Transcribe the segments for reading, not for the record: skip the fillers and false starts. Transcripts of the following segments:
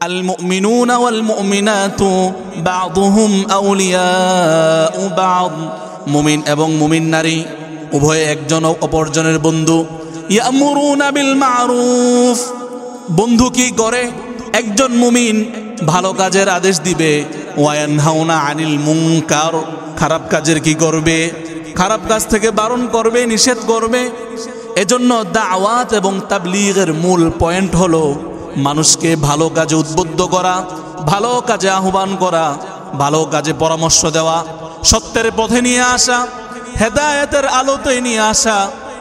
আল মুমিনুনা ওয়াল মুমিনাতু বা'দুহুম আউলিয়াউ বা'দ, মুমিন এবং মুমিন নারী উভয়ে একজন অপরজনের বন্ধু। ইয়ামুরুনা বিল মা'রুফ, বন্ধু কি করে? একজন মুমিন ভালো কাজের আদেশ দিবে, ওয়ায়ানহাউনা আনিল মুনকার, খারাপ কাজের কি করবে? খারাপ কাজ থেকে বারণ করবে, নিষেধ করবে। এজন্য দাওয়াত এবং তাবলীগের মূল পয়েন্ট হলো মানুষকে ভালো কাজে উদ্বুদ্ধ করা, ভালো কাজে আহ্বান করা, ভালো কাজে পরামর্শ দেওয়া, সত্যের পথে নিয়ে আসা, হেদায়েতের আলোতে নিয়ে আসা,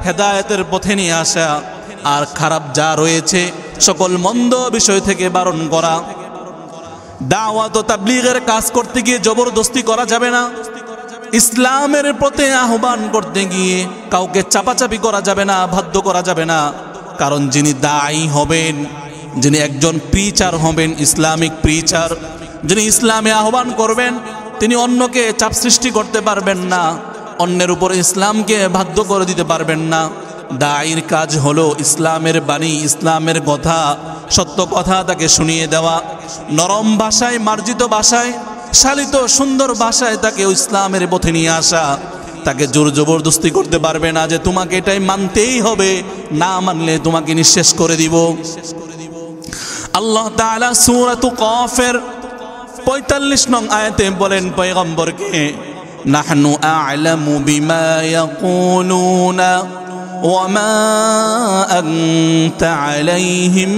হেদায়েতের পথে নিয়ে আসা, আর খারাপ যা রয়েছে সকল মন্দ বিষয় থেকে বারণ করা। দাওয়াত ও তাবলীগের কাজ করতে গিয়ে জবরদস্তি করা যাবে না। ইসলামের পথে আহ্বান করতে গিয়ে কাউকে চাপাচাপি করা যাবে না, বাধ্য করা যাবে না। কারণ যিনি দায়ী হবেন, যিনি একজন প্রিচার হবেন, ইসলামিক প্রিচার, যিনি ইসলামে আহ্বান করবেন, তিনি অন্যকে চাপ সৃষ্টি করতে পারবেন না, অন্যের উপর ইসলামকে বাধ্য করে দিতে পারবেন না। দায়ীর কাজ হলো ইসলামের বাণী, ইসলামের কথা, সত্য কথা তাকে শুনিয়ে দেওয়া, নরম ভাষায়, মার্জিত ভাষায়, শালিত সুন্দর ভাষায় তাকে ইসলামের পথে নিয়ে আসা। তাকে জোর জবরদস্তি করতে পারবে না যে তোমাকে এটাই মানতেই হবে, না মানলে তোমাকে নিঃশেষ করে দিব। আল্লাহ তাআলা সূরাত কাফের ৪৫ নং আয়াতে বলেন পয়গম্বরকে, নাহনু আ'লামু বিমা ইয়াকুলুনা ওয়া মা আনতা আলাইহিম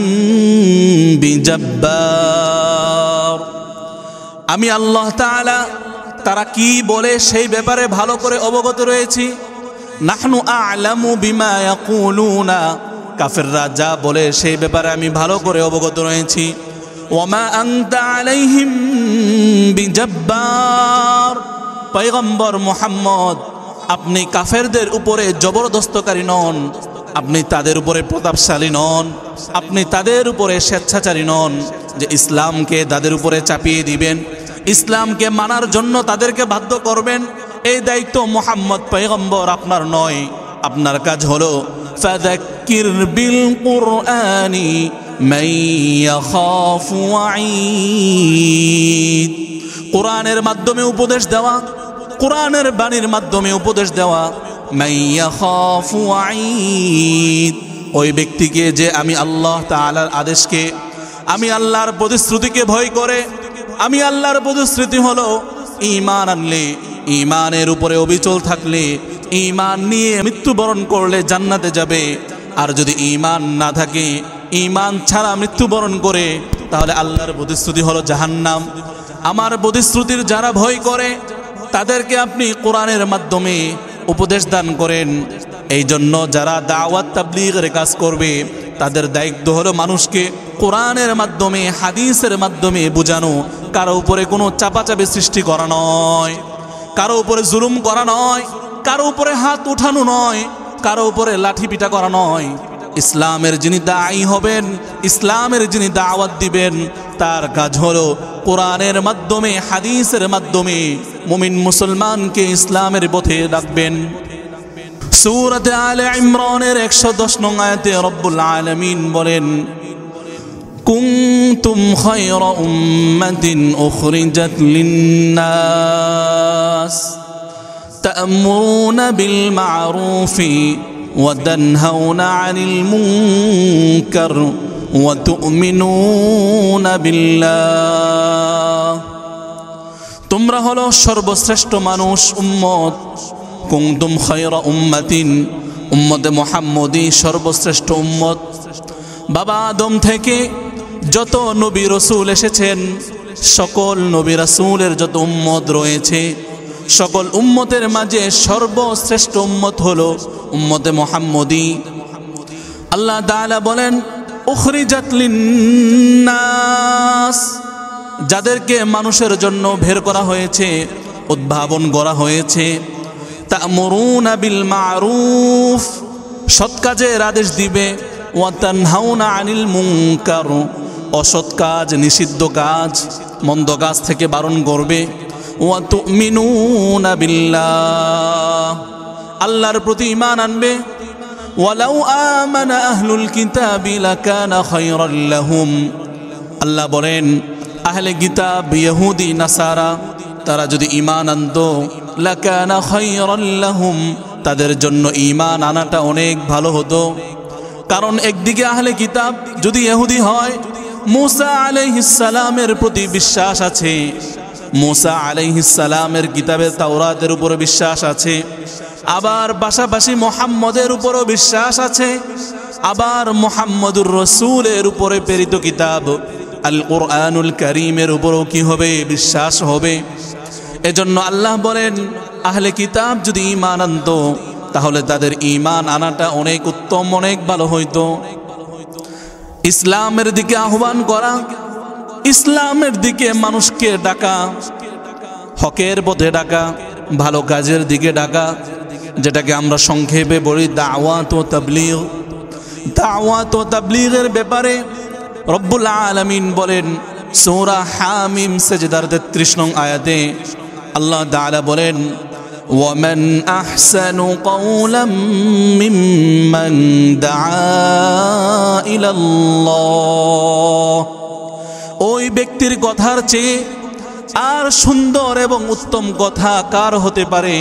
বিজব্বার, আমি আল্লাহ তাআলা তারা কি বলে সেই ব্যাপারে ভালো করে অবগত রয়েছি। নাহনু আ'লামু বিমা ইয়াকুলুনা, কাফেররা যা বলে সেই ব্যাপারে আমি ভালো করে অবগত রয়েছি। ওয়া মা আনতা আলাইহিম বিজব্বার, পয়গম্বর মুহাম্মদ আপনি কাফেরদের উপরে জবরদস্তকারী নন, আপনি তাদের উপরে প্রতাপশালী নন, আপনি তাদের উপরে স্বেচ্ছাচারী নন যে ইসলামকে তাদের উপরে চাপিয়ে দিবেন, ইসলামকে মানার জন্য তাদেরকে বাধ্য করবেন। এই দায়িত্ব মুহাম্মদ পয়গম্বর আপনার নয়। আপনার কাজ হলো ফাযাক্কির বিল কুরআনি মান ইয়াখাফু ওয়াঈদ, কোরআনের মাধ্যমে উপদেশ দেওয়া, কোরআনের বাণীর মাধ্যমে উপদেশ দেওয়া। মান ইয়াখাফু ওয়াঈদ, ওই ব্যক্তিকে যে আমি আল্লাহ তাআলার আদেশকে, আমি আল্লাহর প্রতিশ্রুতিকে ভয় করে। আমি আল্লাহর প্রতিশ্রুতি হলো ঈমান আনলে, ঈমানের উপরে অবিচল থাকলে, ঈমান নিয়ে মৃত্যুবরণ করলে জান্নাতে যাবে। আর যদি ঈমান না থাকে, ঈমান ছাড়া মৃত্যুবরণ করে, তাহলে আল্লাহর প্রতিশ্রুতি হলো জাহান্নাম। আমার প্রতিশ্রুতির যারা ভয় করে তাদেরকে আপনি কোরআনের মাধ্যমে উপদেশ দান করেন। এই জন্য যারা দাওয়াত তাবলীগের কাজ করবে তাদের দায়িত্ব হলো মানুষকে কোরআনের মাধ্যমে, হাদিসের মাধ্যমে বোঝানো। কারো উপরে কোনো চাপাচাপি সৃষ্টি করা নয়, কারো উপরে জুলুম করা নয়, কারো উপরে হাত উঠানো নয়, কারো উপরে লাঠি পিটা করা নয়। ইসলামের যিনি দায়ী হবেন, ইসলামের যিনি দাওয়াত দিবেন, তার কাজ হলো কোরআনের মাধ্যমে, হাদিসের মাধ্যমে মুমিন মুসলমানকে ইসলামের পথে ডাকবেন। সূরাতে আলে ইমরানের ১১০ নং আয়াতে রব্বুল আলামিন বলেন, কুনতুম খায়রা উম্মাতিন উখরিজাত লিন-নাস তা'মুরুনা বিল মা'রুফি ওয়া তানহাউনা আনিল মুনকার ওয়া তু'মিনুনা বিল্লাহ, তোমরা হলো সর্বশ্রেষ্ঠ মানুষ, উম্মত। কুনতুম খায়রা উম্মাতিন, উম্মতে মুহাম্মদী সর্বশ্রেষ্ঠ উম্মত। বাবা আদম থেকে যত নবী রাসূল এসেছেন, সকল নবী রাসূলের যত উম্মত রয়েছে, সকল উম্মতের মাঝে সর্বশ্রেষ্ঠ উম্মত হলো উম্মতে মুহাম্মদী। আল্লাহ তাআলা বলেন, উখরিজাত লিন-নাস, যাদেরকে মানুষের জন্য বের করা হয়েছে, উদ্ভাবন করা হয়েছে। তা'মুরুনা বিল মা'রুফ, সৎ কাজের আদেশ দিবে। ওয়া তানহাউনা আনিল মুনকার, অসৎ কাজ, নিষিদ্ধ কাজ, মন্দ কাজ থেকে বারণ করবে। ওয়া তু'মিনুনা বিল্লাহ, আল্লাহর প্রতি ঈমান আনবে। ওয়ালাউ আমানা আহলুল কিতাবি লাকানা খায়রাল লাহুম, আল্লাহ বলেন আহলে কিতাব ইহুদি নাসারা তারা যদি ঈমান আনতো লাকানা খায়রাল লাহুম, তাদের জন্য ঈমান আনাটা অনেক ভালো হতো। কারণ একদিকে আহলে কিতাব যদি ইহুদি হয়, মূসা আলাইহিস সালামের প্রতি বিশ্বাস আছে, মূসা আলাইহিস সালামের কিতাবে তাওরাতের উপরে বিশ্বাস আছে, আবার পাশাপাশি মুহাম্মদের উপরও বিশ্বাস আছে, আবার মুহাম্মদুর রাসূলের উপরে প্রেরিত কিতাব আল কুরআনুল কারীমের উপরও কি হবে? বিশ্বাস হবে। এজন্য আল্লাহ বলেন আহলে কিতাব যদি ঈমান আনতো তাহলে তাদের ঈমান আনাটা অনেক উত্তম, অনেক ভালো হইতো। ইসলামের দিকে আহ্বান করা, ইসলামের দিকে মানুষকে ডাকা, হকের পথে ডাকা, ভালো কাজের দিকে ডাকা, যেটাকে আমরা সংক্ষেপে বলি দাওয়াত ও তাবলীগ। দাওয়াত ও তাবলীগের ব্যাপারে রব্বুল আলামিন বলেন সূরা হামিম সেজদার 33 নং আয়াতে আল্লাহ তাআলা বলেন ওয়ামান আহসানু কওলাম মিম্মান দাআ ইলাল্লাহ, ওই ব্যক্তির কথার চেয়ে আর সুন্দর এবং উত্তম কথা কার হতে পারে?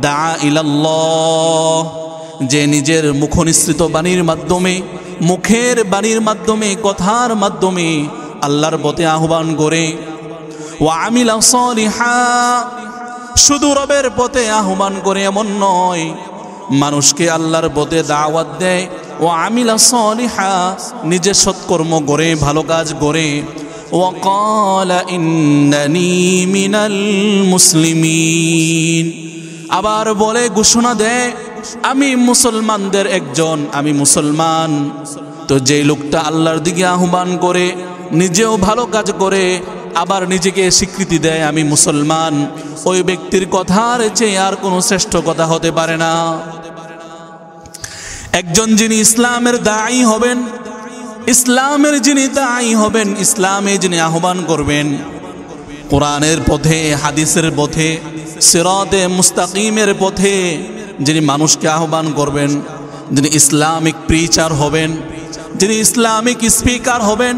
দাআ ইলাল্লাহ, যে নিজের মুখনিসৃত বাণীর মাধ্যমে, মুখের বাণীর মাধ্যমে, কথার মাধ্যমে আল্লাহর পথে আহ্বান করে। ওয়া আমিলা সালিহা, শুধু রবের পথে আহ্বান করে এমন নয়, মানুষকে আল্লাহর পথে দাওয়াত দেয়। ওয়া আমিলা সালিহা, নিজে সৎকর্ম করে, ভালো কাজ করে। ওয়া ক্বালা ইন্নানি মিনাল মুসলিমিন, আবার বলে ঘোষণা দেয় আমি মুসলমানদের একজন, আমি মুসলমান। তো যে লোকটা আল্লাহর দিকে আহ্বান করে, নিজেও ভালো কাজ করে, আবার নিজেকে স্বীকৃতি দেয় আমি মুসলমান, ওই ব্যক্তির কথার চেয়ে আর কোনো শ্রেষ্ঠ কথা হতে পারে না। একজন যিনি ইসলামের দায়ী হবেন, ইসলামের যিনি দায়ী হবেন, ইসলামে যিনি আহ্বান করবেন, কোরআনের পথে, হাদিসের পথে, সিরাতে মুস্তাকিমের পথে যিনি মানুষকে আহ্বান করবেন, যিনি ইসলামিক প্রিচার হবেন, যিনি ইসলামিক স্পিকার হবেন,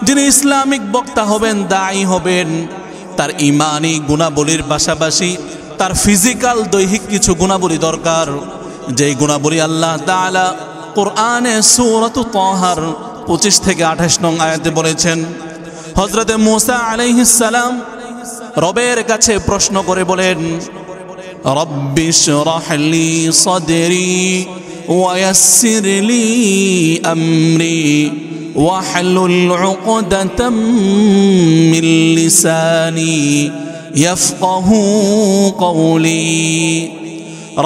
যিনি ইসলামিক বক্তা হবেন, দায়ী হবেন, তার ইমানি গুণাবলীর পাশাপাশি তার ফিজিক্যাল দৈহিক কিছু গুণাবলী দরকার। যেই গুণাবলী আল্লাহ তাআলা কোরআনে সূরাত তাহার 25 থেকে 28 নং আয়াতে বলেছেন। হযরতে মূসা আলাইহিস সালাম রবের কাছে প্রশ্ন করে বলেন রব্বি শরহ লি সাদরি ওয়া ইয়াসসির লি আমরি ওয়াহলুল উকদাতাম মিন লিসানি ইয়াফকাহু কওলি।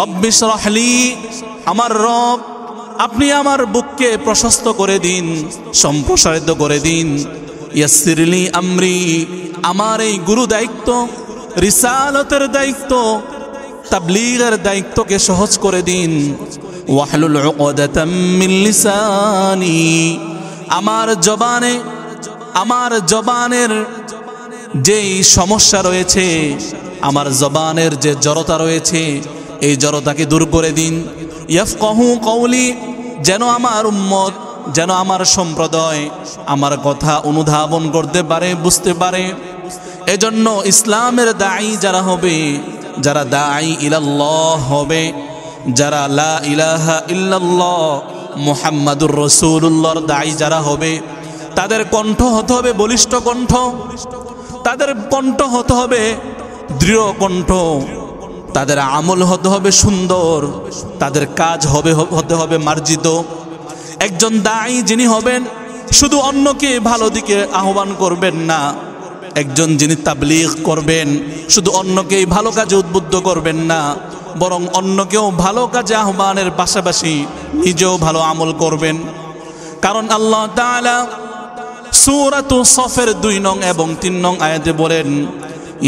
রব্বি শরহ লি, আমার রব আপনি আমার বুককে প্রশস্ত করে দিন, সম্প্রসারিত করে দিন। ইয়াসসির লি আমরি, আমার এই গুরু দায়িত্ব, রিসালতের দায়িত্ব, তাবলীগের দায়িত্বকে সহজ করে দিন। ওয়াহলুল উকদাতাম মিন লিসানি, আমার জবানের যেই সমস্যা রয়েছে, আমার জবানের যে জড়তা রয়েছে, এই জড়তাকে দূর করে দিন। ইয়াফকাহু কওলি, যেন আমার উম্মত, যেন আমার সম্প্রদায় আমার কথা অনুধাবন করতে পারে, বুঝতে পারে। এজন্য ইসলামের দায়ী যারা হবে, যারা দায়ী ইলাল্লাহ হবে, যারা লা ইলাহা ইল্লাল্লাহ মুহাম্মাদুর রাসূলুল্লাহর দায়ী যারা হবে, তাদের কণ্ঠ হতে হবে বলিষ্ঠ কণ্ঠ, তাদের কণ্ঠ হতে হবে দৃঢ় কণ্ঠ, তাদের আমল হতে হবে সুন্দর, তাদের কাজ হতে হবে মার্জিত। একজন দায়ী যিনি হবেন, শুধু অন্যকে ভালো দিকে আহ্বান করবেন না। একজন যিনি তাবলীগ করবেন, শুধু অন্যকেই ভালো কাজে উদ্বুদ্ধ করবেন না, বরং অন্যকেও ভালো কাজে আহ্বানের পাশাপাশি নিজেও ভালো আমল করবেন। কারণ আল্লাহ তাআলা সূরাতু সফের 2 নং এবং 3 নং আয়াতে বলেন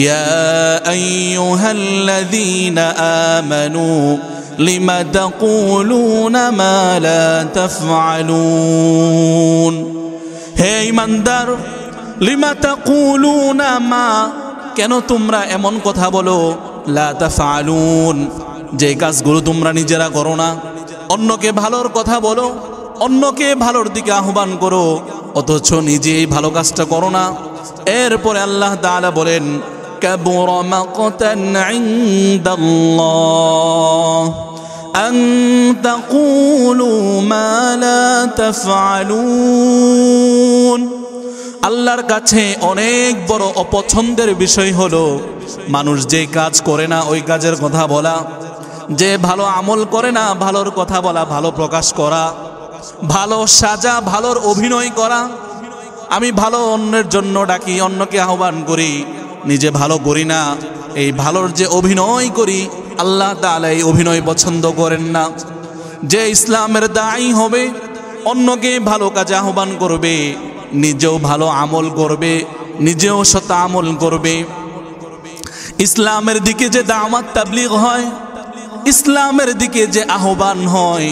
ইয়া আইয়ুহাল্লাযীনা আমানু লিমা তাকুলুনা মা লা তাফআলুন, হে ঈমানদার, লিমা তাকুলুনা মা, কেন তোমরা এমন কথা বলো, লা তাফআলুন, যে কাজগুলো তোমরা নিজেরা করো না। অন্যকে ভালোর কথা বলো, অন্যকে ভালোর দিকে আহ্বান করো, অথচ নিজেই ভালো কাজটা করো না। এরপরে আল্লাহ তাআলা বলেন কাবুরা মাকতান ইনদাল্লাহ আন তাকুলু মা লা তাফআলুন। আল্লাহর কাছে অনেক বড় অপছন্দের বিষয় হলো মানুষ যে কাজ করে না ওই কাজের কথা বলা, যে ভালো আমল করে না ভালোর কথা বলা, ভালো প্রকাশ করা, ভালো সাজা, ভালোর অভিনয় করা। আমি ভালো অন্যের জন্য ডাকি, অন্যকে আহ্বান করি, নিজে ভালো করি না। এই ভালোর যে অভিনয় করি, আল্লাহ তাআলা এই অভিনয় পছন্দ করেন না। যে ইসলামের দায়ী হবে, অন্যকে ভালো কাজে আহ্বান করবে, নিজেও ভালো আমল করবে, নিজেও সৎ আমল করবে। ইসলামের দিকে যে দাওয়াত তাবলীগ হয়, ইসলামের দিকে যে আহ্বান হয়,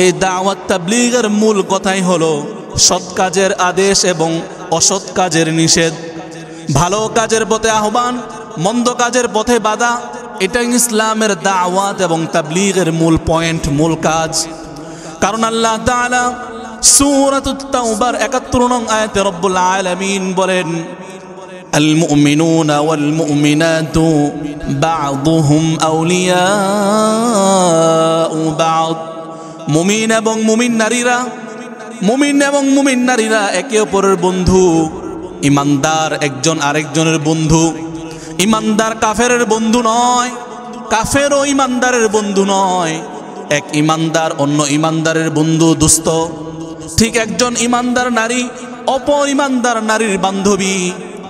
এই দাওয়াত তাবলীগের মূল কথাই হলো সৎ কাজের আদেশ এবং অসৎ কাজের নিষেধ। ভালো কাজের পথে আহ্বান, মন্দ কাজের পথে বাধা, এটাই ইসলামের দাওয়াত এবং তাবলীগের মূল পয়েন্ট, মূল কাজ। কারণ আল্লাহ তাআলা সূরাতুত তাওবার ৭১ নং আয়াতে রব্বুল আলামিন বলেন আল মুমিনুনা ওয়াল মুমিনাতু বা'দুহুম আউলিয়াউ বা'দ। মুমিন এবং মুমিন নারীরা একে অপরের বন্ধু। ইমানদার একজন আরেকজনের বন্ধু। ইমানদার কাফেরের বন্ধু নয়, কাফেরও ইমানদারের বন্ধু নয়। এক ইমানদার অন্য ইমানদারের বন্ধু, দোস্ত। ঠিক একজন ইমানদার নারী অপর ইমানদার নারীর বান্ধবী,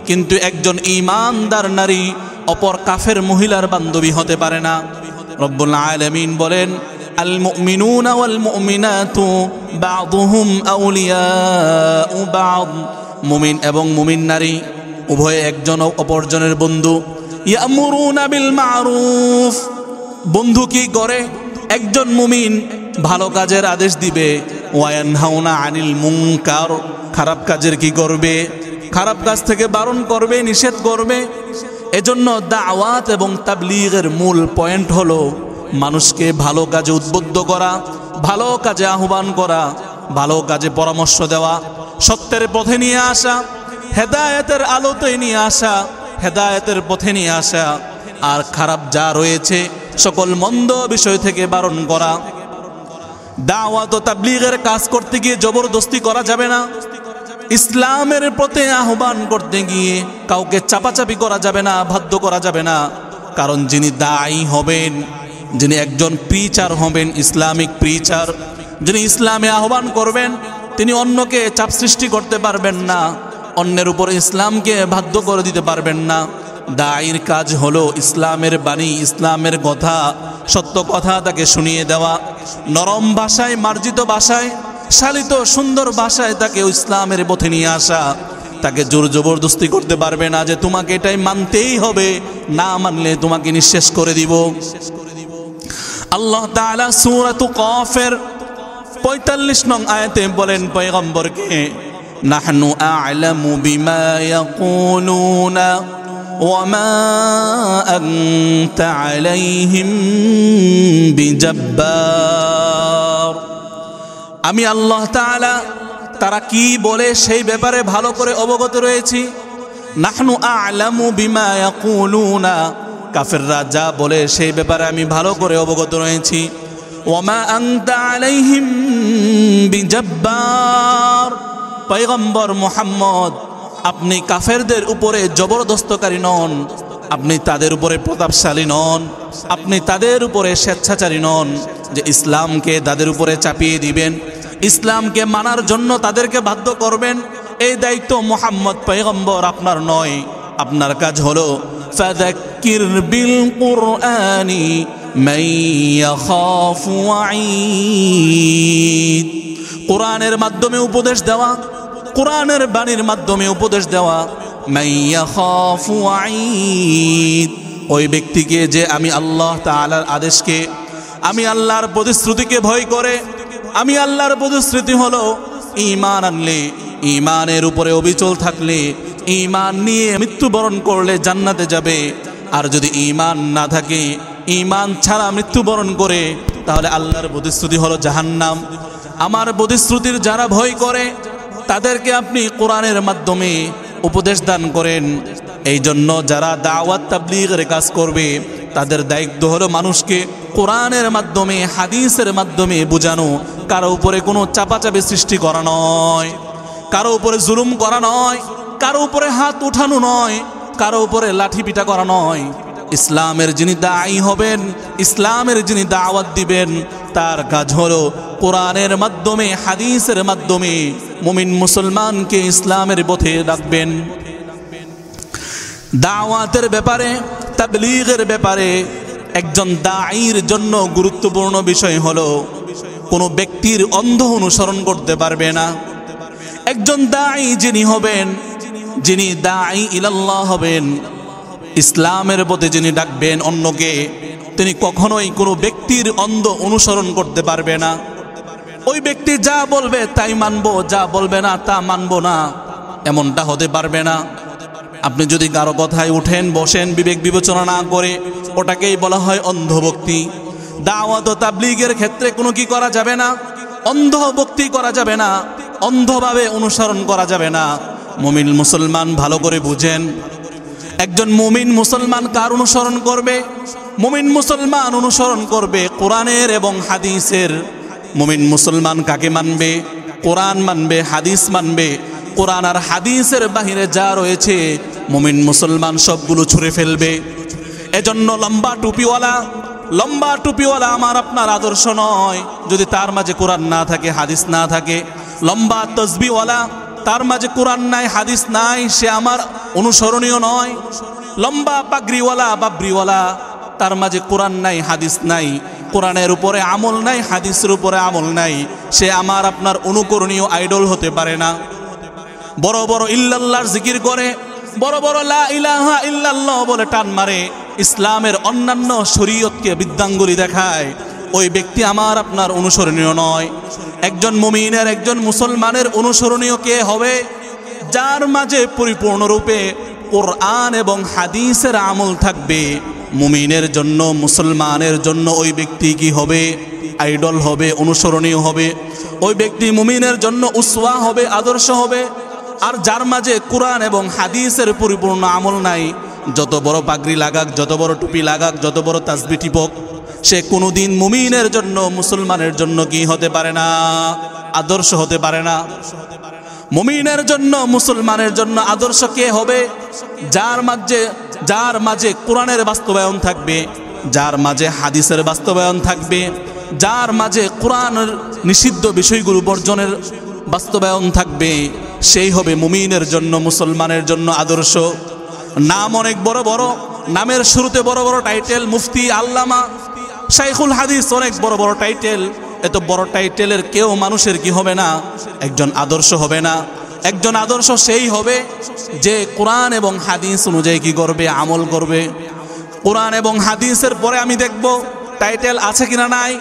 কিন্তু একজন ইমানদার নারী অপর কাফের মহিলার বান্ধবী হতে পারে না। রব্বুল আলামিন বলেন আল মুমিনুনা ওয়াল মুমিনাতু বা'দুহুম আউলিয়াউ বা'দ। মুমিন এবং মুমিন নারী উভয়ে একজন অপরজনের বন্ধু। ইয়ামুরুনা বিল মারুফ। বন্ধু কি করে? একজন মুমিন ভালো কাজের আদেশ দিবে, ওয়ায়ানহাউনা আনিল মুনকার। খারাপ কাজের কি করবে? খারাপ কাজ থেকে বারণ করবে, নিষেধ করবে। এজন্য দাওয়াত এবং তাবলীগের মূল পয়েন্ট হলো মানুষকে ভালো কাজে উদ্বুদ্ধ করা, ভালো কাজে আহ্বান করা, ভালো কাজে পরামর্শ দেওয়া, সত্যের পথে নিয়ে আসা, হেদায়েতের আলোতে নিয়ে আসা, হেদায়েতের পথে নিয়ে আসা, আর খারাপ যা রয়েছে সকল মন্দ বিষয় থেকে বারণ করা। দাওয়াত ও তাবলীগের কাজ করতে গিয়ে জবরদস্তি করা যাবে না। ইসলামের পথে আহ্বান করতে গিয়ে কাউকে চাপাচাপি করা যাবে না, বাধ্য করা যাবে না। কারণ যিনি দায়ী হবেন, যিনি একজন প্রিচার হবেন, ইসলামিক প্রিচার, যিনি ইসলামে আহ্বান করবেন, তিনি অন্যকে চাপ সৃষ্টি করতে পারবেন না, অন্যের উপর ইসলামকে বাধ্য করে দিতে পারবেন না। দায়ীর কাজ হলো ইসলামের বাণী, ইসলামের কথা, সত্য কথা তাকে শুনিয়ে দেওয়া, নরম ভাষায়, মার্জিত ভাষায়, শালিত সুন্দর ভাষায় তাকে ইসলামের পথে নিয়ে আসা। তাকে জোর জবরদস্তি করতে পারবে না যে তোমাকে এটাই মানতেই হবে, না মানলে তোমাকে নিঃশেষ করে দিব। আল্লাহ তাআলা সূরাতুল কাফের ৪৫ নং আয়াতে বলেন পয়গম্বরকে, নাহনু আ'লামু বিমা ইয়াকুলুনা ওয়া মা আনতা আলাইহিম বিজব্বার। আমি আল্লাহ তাআলা তারা কি বলে সেই ব্যাপারে ভালো করে অবগত রয়েছি। নাহনু আ'লামু বিমা ইয়াকুলুনা, কাফেররা যা বলে সেই ব্যাপারে আমি ভালো করে অবগত রয়েছি। ওয়া মা আনতা আলাইহিম বিজব্বার। পয়গম্বর মুহাম্মদ, আপনি কাফেরদের উপরে জবরদস্তকারী নন, আপনি তাদের উপরে প্রতাপশালী নন, আপনি তাদের উপরে স্বেচ্ছাচারী নন যে ইসলামকে তাদের উপরে চাপিয়ে দিবেন, ইসলামকে মানার জন্য তাদেরকে বাধ্য করবেন। এই দায়িত্ব মুহাম্মদ পয়গম্বর আপনার নয়। আপনার কাজ হলো ফাযাক্কির বিল কুরআনি মান ইয়াখাফু ওয়াঈদ। কোরআনের মাধ্যমে উপদেশ দেওয়া, কোরআনের বাণীর মাধ্যমে উপদেশ দেওয়া। মান ইয়াখাফু ওয়াঈদ, ওই ব্যক্তিকে যে আমি আল্লাহ তাআলার আদেশকে, আমি আল্লাহর প্রতিশ্রুতিকে ভয় করে। আমি আল্লাহর প্রতিশ্রুতি হলো ঈমান আনলে, ঈমানের উপরে অবিচল থাকলে, ঈমান নিয়ে মৃত্যুবরণ করলে জান্নাতে যাবে। আর যদি ঈমান না থাকে, ঈমান ছাড়া মৃত্যুবরণ করে, তাহলে আল্লাহর প্রতিশ্রুতি হলো জাহান্নাম। আমার প্রতিশ্রুতির যারা ভয় করে, তাদেরকে আপনি কোরআনের মাধ্যমে উপদেশ দান করেন। এই জন্য যারা দাওয়াত তাবলীগের কাজ করবে তাদের দায়িত্ব হলো মানুষকে কোরআনের মাধ্যমে হাদিসের মাধ্যমে বোঝানো, কারো উপরে কোনো চাপাচাপি সৃষ্টি করা নয়, কারো উপরে জুলুম করা নয়, কারো উপরে হাত উঠানো নয়, কারো উপরে লাঠি পিটা করা নয়। ইসলামের যিনি দায়ী হবেন, ইসলামের যিনি দাওয়াত দিবেন, তার কাজ হলো কোরআনের মাধ্যমে হাদিসের মাধ্যমে মুমিন মুসলমানকে ইসলামের পথে ডাকবেন। দাওয়াতের ব্যাপারে, তাবলীগের ব্যাপারে একজন দায়ীর জন্য গুরুত্বপূর্ণ বিষয় হলো কোনো ব্যক্তির অন্ধ অনুসরণ করতে পারবে না। একজন দায়ী যিনি হবেন, যিনি দায়ী ইলাল্লাহ হবেন, ইসলামের পথে যিনি ডাকবেন অন্যকে, তিনি কখনোই কোনো ব্যক্তির অন্ধ অনুসরণ করতে পারবে না। ওই ব্যক্তি যা বলবে তাই মানবো, যা বলবে না তা মানবো না, এমনটা হতে পারবে না। আপনি যদি কারো কথায় উঠেন বসেন বিবেক বিবেচনা না করে, ওটাকেই বলা হয় অন্ধভক্তি। দাওয়াত ও তাবলীগের ক্ষেত্রে কোনো কি করা যাবে না, অন্ধভক্তি করা যাবে না, অন্ধভাবে অনুসরণ করা যাবে না। মুমিন মুসলমান ভালো করে বুঝেন, একজন মুমিন মুসলমান কার অনুসরণ করবে? মুমিন মুসলমান অনুসরণ করবে কোরআনের এবং হাদিসের। মুমিন মুসলমান কাকে মানবে? কোরআন মানবে, হাদিস মানবে। কোরআন আর হাদিসের বাহিরে যা রয়েছে মুমিন মুসলমান সবগুলো ছুঁড়ে ফেলবে। এজন্য লম্বা টুপিওয়ালা আমার আপনার আদর্শ নয় যদি তার মাঝে কোরআন না থাকে, হাদিস না থাকে। লম্বা তসবিওয়ালা, তার মাঝে কোরআন নাই, হাদিস নাই, সে আমার অনুসরণীয় নয়। লম্বা পাগড়িওয়ালা, বাবরিওয়ালা, তার মাঝে কোরআন নাই, হাদিস নাই, কোরআনের উপরে আমল নাই, হাদিসের উপরে আমল নাই, সে আমার আপনার অনুকরণীয় আইডল হতে পারে না। বড় বড় ইল্লাল্লাহর জিকির করে, বড় বড় লা ইলাহা ইল্লাল্লাহ বলে টান মারে, ইসলামের অন্যান্য শরীয়তকে বৃদ্ধাঙ্গুলি দেখায়, ওই ব্যক্তি আমার আপনার অনুসরণীয় নয়। একজন মুমিনের, একজন মুসলমানের অনুসরণীয় কে হবে? যার মাঝে পরিপূর্ণরূপে কোরআন এবং হাদিসের আমল থাকবে। মুমিনের জন্য, মুসলমানের জন্য ওই ব্যক্তি কি হবে? আইডল হবে, অনুসরণীয় হবে। ওই ব্যক্তি মুমিনের জন্য উসওয়া হবে, আদর্শ হবে। আর যার মাঝে কোরআন এবং হাদিসের পরিপূর্ণ আমল নাই, যত বড় পাগড়ি লাগাক, যত বড় টুপি লাগাক, যত বড় তাসবিহ টিপক, সে কোনোদিন মুমিনের জন্য, মুসলমানের জন্য কি হতে পারে না? আদর্শ হতে পারে না। মুমিনের জন্য, মুসলমানের জন্য আদর্শ কে হবে? যার মাঝে কোরআনের বাস্তবায়ন থাকবে, যার মাঝে হাদিসের বাস্তবায়ন থাকবে, যার মাঝে কোরআনের নিষিদ্ধ বিষয়গুলো বর্জনের বাস্তবায়ন থাকবে, সেই হবে মুমিনের জন্য, মুসলমানের জন্য আদর্শ। নাম অনেক বড় বড়, নামের শুরুতে বড় বড় টাইটেল, মুফতি, আল্লামা, শাইখুল হাদিস, অনেক বড় বড় টাইটেল। এত বড় টাইটেলের কেউ মানুষের কি হবে না? একজন আদর্শ হবে না। একজন আদর্শ সেই হবে যে কোরআন এবং হাদিস অনুযায়ী কি করবে? আমল করবে। কোরআন এবং হাদিসের পরে আমি দেখব টাইটেল আছে কিনা নাই।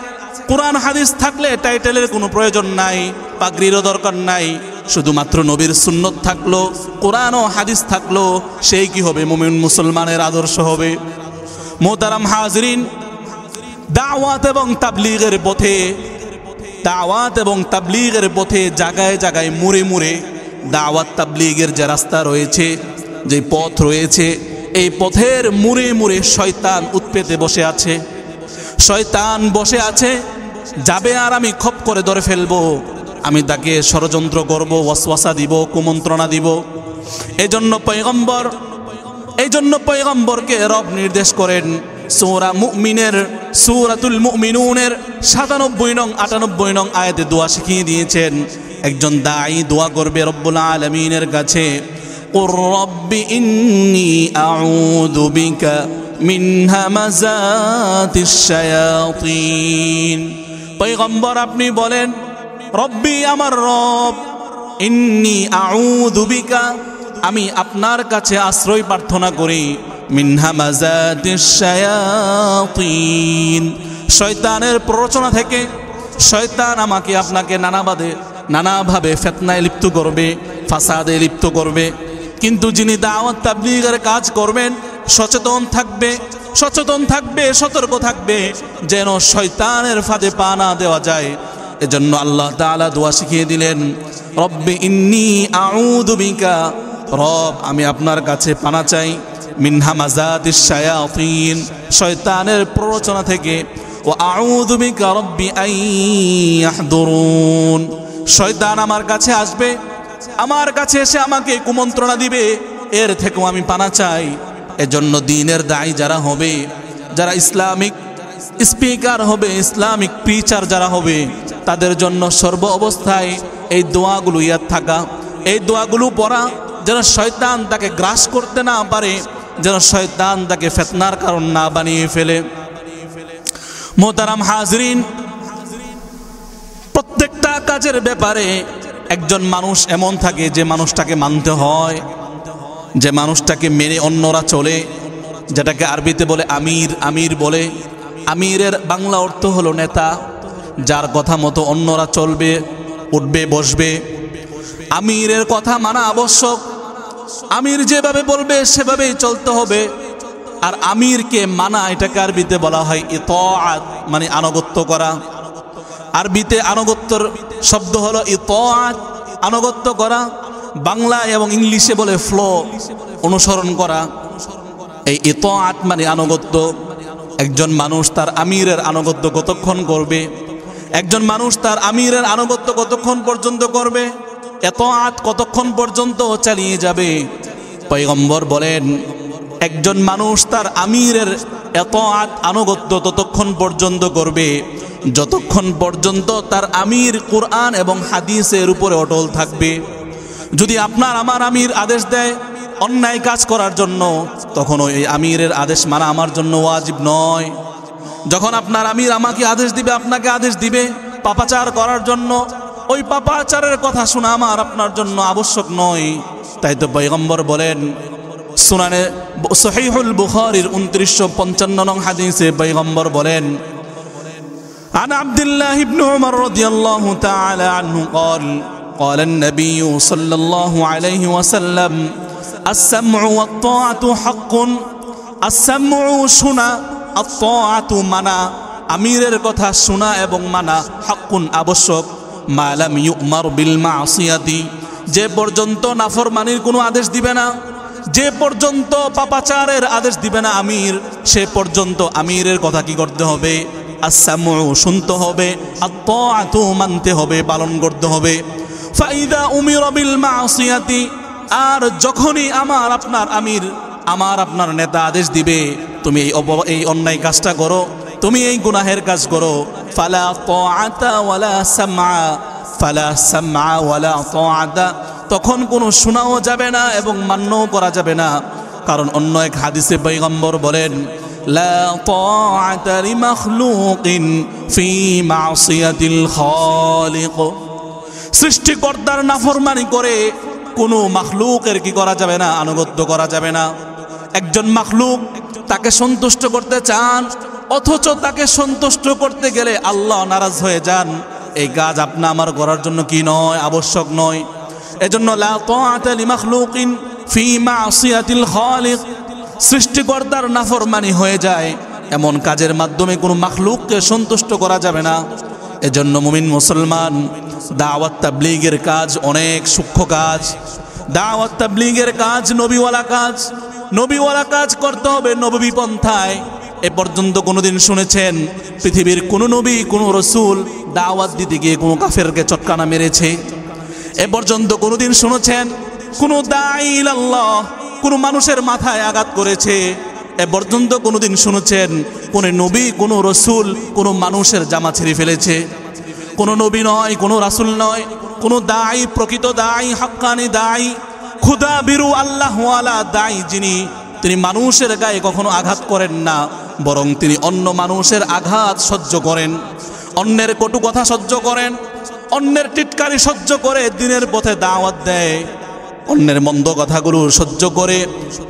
কোরআন হাদিস থাকলে টাইটেলের কোনো প্রয়োজন নাই, পাগড়িরও দরকার নাই। শুধুমাত্র নবীর সুন্নত থাকলো, কোরআন ও হাদিস থাকলো, সেই কি হবে? মুমিন মুসলমানের আদর্শ হবে। মোহতারাম হাজরিন, দাওয়াত এবং তাবলীগের পথে জায়গায় জায়গায় মুড়ে মুড়ে দাওয়াত তাবলীগের যে রাস্তা রয়েছে, যে পথ রয়েছে, এই পথের মুড়ে মুড়ে শয়তান উৎপেতে বসে আছে। শয়তান বসে আছে, যাবে আর আমি খপ করে ধরে ফেলবো, আমি তাকে ষড়যন্ত্র করব, ওয়াসওয়াসা দিব, কুমন্ত্রণা দিব। এজন্য পয়গম্বরকে রব নির্দেশ করেন সূরাতুল মুমিনুনের 97 নং 98 নং আয়াতে দোয়া শিখিয়ে দিয়েছেন। একজন দায়ী দোয়া করবে রব্বুল আলামিনের কাছে, কুর রব্বি ইন্নী আউযু বিকা মিন হামাযাতিশ শায়াতিন। পয়গম্বর আপনি বলেন, রব্বি আমার রব, ইন্নী আউযু বিকা, আমি আপনার কাছে আশ্রয় প্রার্থনা করি, মিন হামাযাতিশ শায়াতিন, শয়তানের প্ররোচনা থেকে। শয়তান আমাকে আপনাকে নানাভাবে ফিতনায় লিপ্ত করবে, ফাসাদে লিপ্ত করবে। কিন্তু যিনি দাওয়াত তাবলীগের কাজ করবেন সচেতন থাকবে, সতর্ক থাকবে, যেন শয়তানের ফাঁদে পা না দেওয়া যায়। এজন্য আল্লাহ তাআলা দোয়া শিখিয়ে দিলেন, রব্বি ইন্নী আউযু বিকা, রব আমি আপনার কাছে পানা চাই, মিন হামাযাতিশ শায়াতিন, শয়তানের প্ররোচনা থেকে, ওয়া আউযু বিকা রব্বি আন ইয়াহদুরুন, শয়তান আমার কাছে আসবে, আমার কাছে এসে আমাকে কুমন্ত্রণা দিবে, এর থেকেও আমি পানা চাই। এজন্য দ্বীনের দায়ী যারা হবে, যারা ইসলামিক স্পিকার হবে, ইসলামিক প্রিচার যারা হবে, তাদের জন্য সর্ব অবস্থায় এই দোয়াগুলো ইয়াদ থাকা, এই দোয়াগুলো পড়া, যেন শয়তান তাকে গ্রাস করতে না পারে, যেন শয়তান তাকে ফিতনার কারণ না বানিয়ে ফেলে। মোহতারাম হাজরিন, প্রত্যেকটা কাজের ব্যাপারে একজন মানুষ এমন থাকে যে মানুষটাকে মানতে হয়, যে মানুষটাকে মেনে অন্যরা চলে, যেটাকে আরবিতে বলে আমির। আমির বলে, আমিরের বাংলা অর্থ হলো নেতা, যার কথা মতো অন্যরা চলবে, উঠবে, বসবে। আমিরের কথা মানা আবশ্যক, আমির যেভাবে বলবে সেভাবেই চলতে হবে। আর আমিরকে মানা, এটাকে আরবিতে বলা হয় ইতাআত, মানে আনুগত্য করা। আরবিতে আনুগত্যর শব্দ হলো ইতাআত, আনুগত্য করা। বাংলা এবং ইংলিশে বলে ফ্লো, অনুসরণ করা। এই ইতাআত মানে আনুগত্য। একজন মানুষ তার আমিরের আনুগত্য কতক্ষণ করবে, একজন মানুষ তার আমিরের আনুগত্য কতক্ষণ পর্যন্ত করবে, ইতাআত কতক্ষণ পর্যন্ত চালিয়ে যাবে। পয়গম্বর বলেন, একজন মানুষ তার আমিরের ইতাআত আনুগত্য ততক্ষণ পর্যন্ত করবে যতক্ষণ পর্যন্ত তার আমির কুরআন এবং হাদিসের উপরে অটল থাকবে। যদি আপনার আমার আমির আদেশ দেয় অন্যায় কাজ করার জন্য, তখন ওই আমিরের আদেশ মানা আমার জন্য ওয়াজিব নয়। যখন আপনার আমির আমাকে আদেশ দিবে, আপনাকে আদেশ দিবে পাপাচার করার জন্য, ওই পাপাচারের কথা শোনা আমার আপনার জন্য আবশ্যক নয়। তাই তো পয়গম্বর বলেন, সুনানে সহিহুল বুখারীর 2955 নং হাদিসে পয়গম্বর বলেন, عن عبد الله بن عمر رضي الله تعالى عنه قال قال النبي صلى الله عليه وسلم السمع والطاعة حق السمع شنا الطاعة منا আমিরের কথা শোনা এবং মানা হাক্কুন আবশ্যক মা লাম ইউমার বিল মাসিয়াতি, যে পর্যন্ত নাফরমানির কোনো আদেশ দিবে না, যে পর্যন্ত পাপাচারের আদেশ দিবে না আমির, সে পর্যন্ত আমিরের কথা কি করতে হবে? আস-সামউ শুনতে হবে, আত-তাআতু মানতে হবে, পালন করতে হবে। ফাইদা উমিরা বিল মাসিয়াতি, আর যখনই আমার আপনার আমির, আমার আপনার নেতা আদেশ দিবে তুমি এই অন্যায় কাজটা করো, তুমি এই গুনাহের কাজ করো, ফালা তাআতা ওয়ালা সামআ, ফালা সামআ ওয়ালা তাআতা, তখন কোনো শোনাও যাবে না এবং মান্যও করা যাবে না। কারণ অন্য এক হাদিসে পয়গম্বর বলেন, লা তাআতা লিমাখলুকিন ফি মাসিয়াতিল খালিক, সৃষ্টিকর্তার নাফরমানি করে কোনো মাখলুকের কি করা যাবে না? আনুগত্য করা যাবে না। একজন মাখলুক, তাকে সন্তুষ্ট করতে চান, অথচ তাকে সন্তুষ্ট করতে গেলে আল্লাহ নারাজ হয়ে যান, এই কাজ আপনা আমার করার জন্য কি নয়, আবশ্যক নয়। এজন্য লা তাআতা লিমাখলুকিন ফি মাসিয়াতিল খালিক, সৃষ্টিকর্তার নাফরমানি হয়ে যায় এমন কাজের মাধ্যমে কোনো মাখলুককে সন্তুষ্ট করা যাবে না। এজন্য মুমিন মুসলমান, দাওয়াত তাবলীগের কাজ অনেক সূক্ষ্ম কাজ। দাওয়াত তাবলীগের কাজ নবীওয়ালা কাজ, নবীওয়ালা কাজ করতে হবে নবী পন্থায়। এ পর্যন্ত কোনোদিন শুনেছেন পৃথিবীর কোনো নবী, কোনো রসুল দাওয়াত দিতে গিয়ে কোনো কাফেরকে চটকানা মেরেছে? এ পর্যন্ত কোনোদিন শুনেছেন কোনো দাঈ ইলাল্লাহ কোনো মানুষের মাথায় আঘাত করেছে? এ পর্যন্ত কোনোদিন শুনেছেন কোনো নবী, কোনো রসুল কোনো মানুষের জামা ছিঁড়ে ফেলেছে? কোনো নবী নয়, কোনো রাসূল নয়, কোনো দাঈ, প্রকৃত দাঈ, হাক্কানি দাঈ, খুদা বিরু আল্লাহওয়ালা দাঈ, যিনি তিনি মানুষের গায়ে কখনো আঘাত করেন না, বরং তিনি অন্য মানুষের আঘাত সহ্য করেন, অন্যের কটু কথা সহ্য করেন, অন্যের টিটকারি সহ্য করে দিনের পথে দাওয়াত দেয়, অন্যের মন্দ কথাগুলো সহ্য করে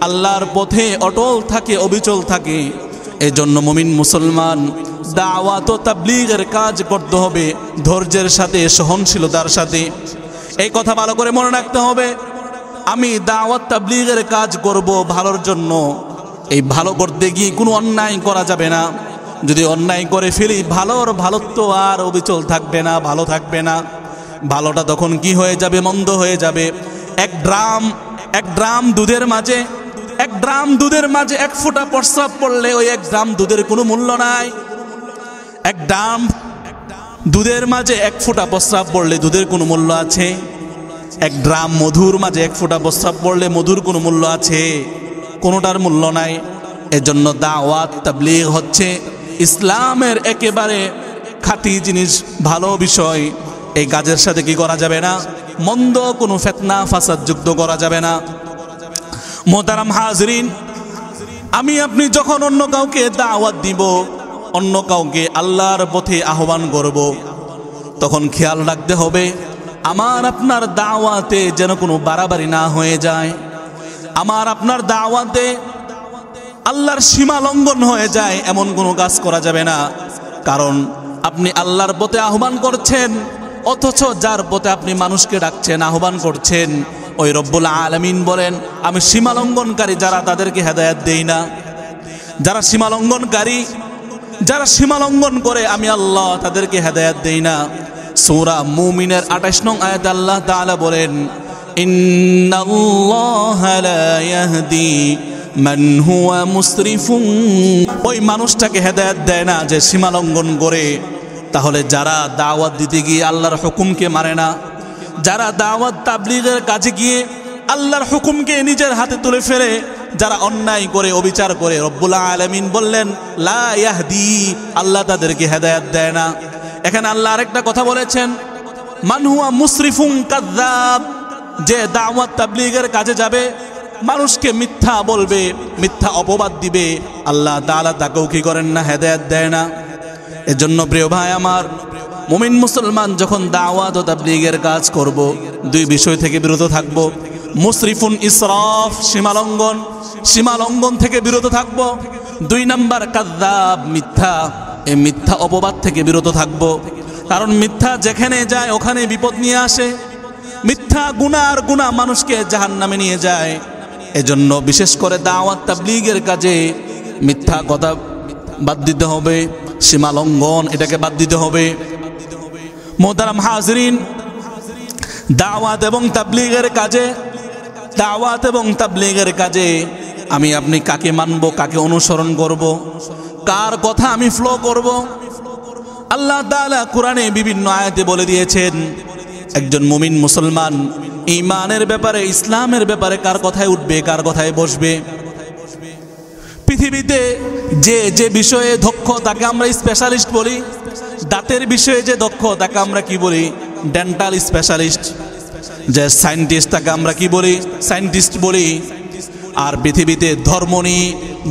আল্লাহর পথে অটল থাকে, অবিচল থাকে। এজন্য মুমিন মুসলমান দাওয়াত ও তাবলীগের কাজ করতে হবে ধৈর্যের সাথে, সহনশীলতার সাথে। এই কথা ভালো করে মনে রাখতে হবে, আমি দাওয়াত তাবলীগের কাজ করব ভালোর জন্য, এই ভালো করতে গিয়ে কোনো অন্যায় করা যাবে না, যদি অন্যায় করে ফেলি ভালোর ভালোত্ব আর অবিচল থাকবে না, ভালো থাকবে না। ভালোটা তখন কি হয়ে যাবে? মন্দ হয়ে যাবে। এক ড্রাম দুধের মাঝে, এক ড্রাম দুধের মাঝে 1 ফোঁটা প্রস্রাব পড়লে ওই 1 ড্রাম দুধের কোনো মূল্য নাই। এক ড্রাম দুধের মাঝে 1 ফোঁটা প্রস্রাব পড়লে দুধের কোনো মূল্য আছে? 1 ড্রাম মধুর মাঝে 1 ফোঁটা প্রস্রাব পড়লে মধুর কোনো মূল্য আছে? কোনোটার মূল্য নাই। এজন্য দাওয়াত তাবলীগ হচ্ছে ইসলামের একেবারে খাঁটি জিনিস, ভালো বিষয়। এই কাজের সাথে কি করা যাবে না? মন্দ কোনো ফিতনা ফাসাদ যুক্ত করা যাবে না। মোহতারাম হাজরিন, আমি আপনি যখন অন্য কাউকে দাওয়াত দিব, অন্য কাউকে আল্লাহর পথে আহ্বান করব, তখন খেয়াল রাখতে হবে আমার আপনার দাওয়াতে যেন কোনো বাড়াবাড়ি না হয়ে যায়, আমার আপনার দাওয়াতে আল্লাহর সীমা লঙ্ঘন হয়ে যায় এমন কোনো কাজ করা যাবে না। কারণ আপনি আল্লাহর পথে আহ্বান করছেন, অথচ যার পথে আপনি মানুষকে ডাকছেন, আহ্বান করছেন, ওই রব্বুল আলামিন বলেন আমি সীমা লঙ্ঘনকারী যারা, তাদেরকে হেদায়েত দেই না। যারা সীমা লঙ্ঘনকারী, যারা সীমা লঙ্ঘন করে আমি আল্লাহ তাদেরকে হেদায়েত দেই না। সূরা মুমিনের 28 নং আয়াতে আল্লাহ তাআলা বলেন ইন্নাল্লাহা লা ইয়াহদি মান হুয়া মুসরিফুন। ওই মানুষটাকে হেদায়েত দেয় না যে সীমা লঙ্ঘন করে। তাহলে যারা দাওয়াত দিতে গিয়ে আল্লাহর হুকুমকে মানে না, যারা দাওয়াত তাবলীগের কাজে গিয়ে আল্লাহর হুকুমকে নিজের হাতে তুলে ফেলে, যারা অন্যায় করে অবিচার করে, রব্বুল আলামিন বললেন লা ইয়াহদি, আল্লাহ তাদেরকে হেদায়েত দেয় না। এখানে আল্লাহ আরেকটা কথা বলেছেন মান হুয়া মুসরিফুন কাযযাব, যে দাওয়াত তাবলীগের কাজে যাবে, মানুষকে মিথ্যা বলবে, মিথ্যা অপবাদ দিবে, আল্লাহ তাআলা তাকেও কি করেন না? হেদায়েত দেয় না। এজন্য প্রিয় ভাই আমার, মুমিন মুসলমান যখন দাওয়াত ও তাবলীগের কাজ করব, 2 বিষয় থেকে বিরত থাকব। মুসরিফুন ইসরাফ, সীমালঙ্ঘন, সীমালঙ্ঘন থেকে বিরত থাকব। 2 নাম্বার কাযযাব, মিথ্যা, এই মিথ্যা অপবাদ থেকে বিরত থাকব। কারণ মিথ্যা যেখানে যায় ওখানে বিপদ নিয়ে আসে। মিথ্যা গুনাহ আর গুনাহ মানুষকে জাহান্নামে নিয়ে যায়। এজন্য বিশেষ করে দাওয়াত তাবলীগের কাজে মিথ্যা কথা বাদ দিতে হবে, সীমালঙ্ঘন এটাকে বাদ দিতে হবে। মোহতারাম হাজরিন, দাওয়াত এবং তাবলীগের কাজে, দাওয়াত এবং তাবলীগের কাজে আমি আপনি কাকে মানব, কাকে অনুসরণ করব, কার কথা আমি ফলো করব? আল্লাহ তাআলা কোরআনে বিভিন্ন আয়াতে বলে দিয়েছেন একজন মুমিন মুসলমান ঈমানের ব্যাপারে, ইসলামের ব্যাপারে কার কথায় উঠবে, কার কথায় বসবে। পৃথিবীতে যে যে বিষয়ে দক্ষ তাকে আমরা স্পেশালিস্ট বলি। দাঁতের বিষয়ে যে দক্ষ তাকে আমরা কি বলি? Dental specialist. যে সায়েন্টিস্ট তাকে আমরা কি বলি? সায়েন্টিস্ট বলি। আর পৃথিবীতে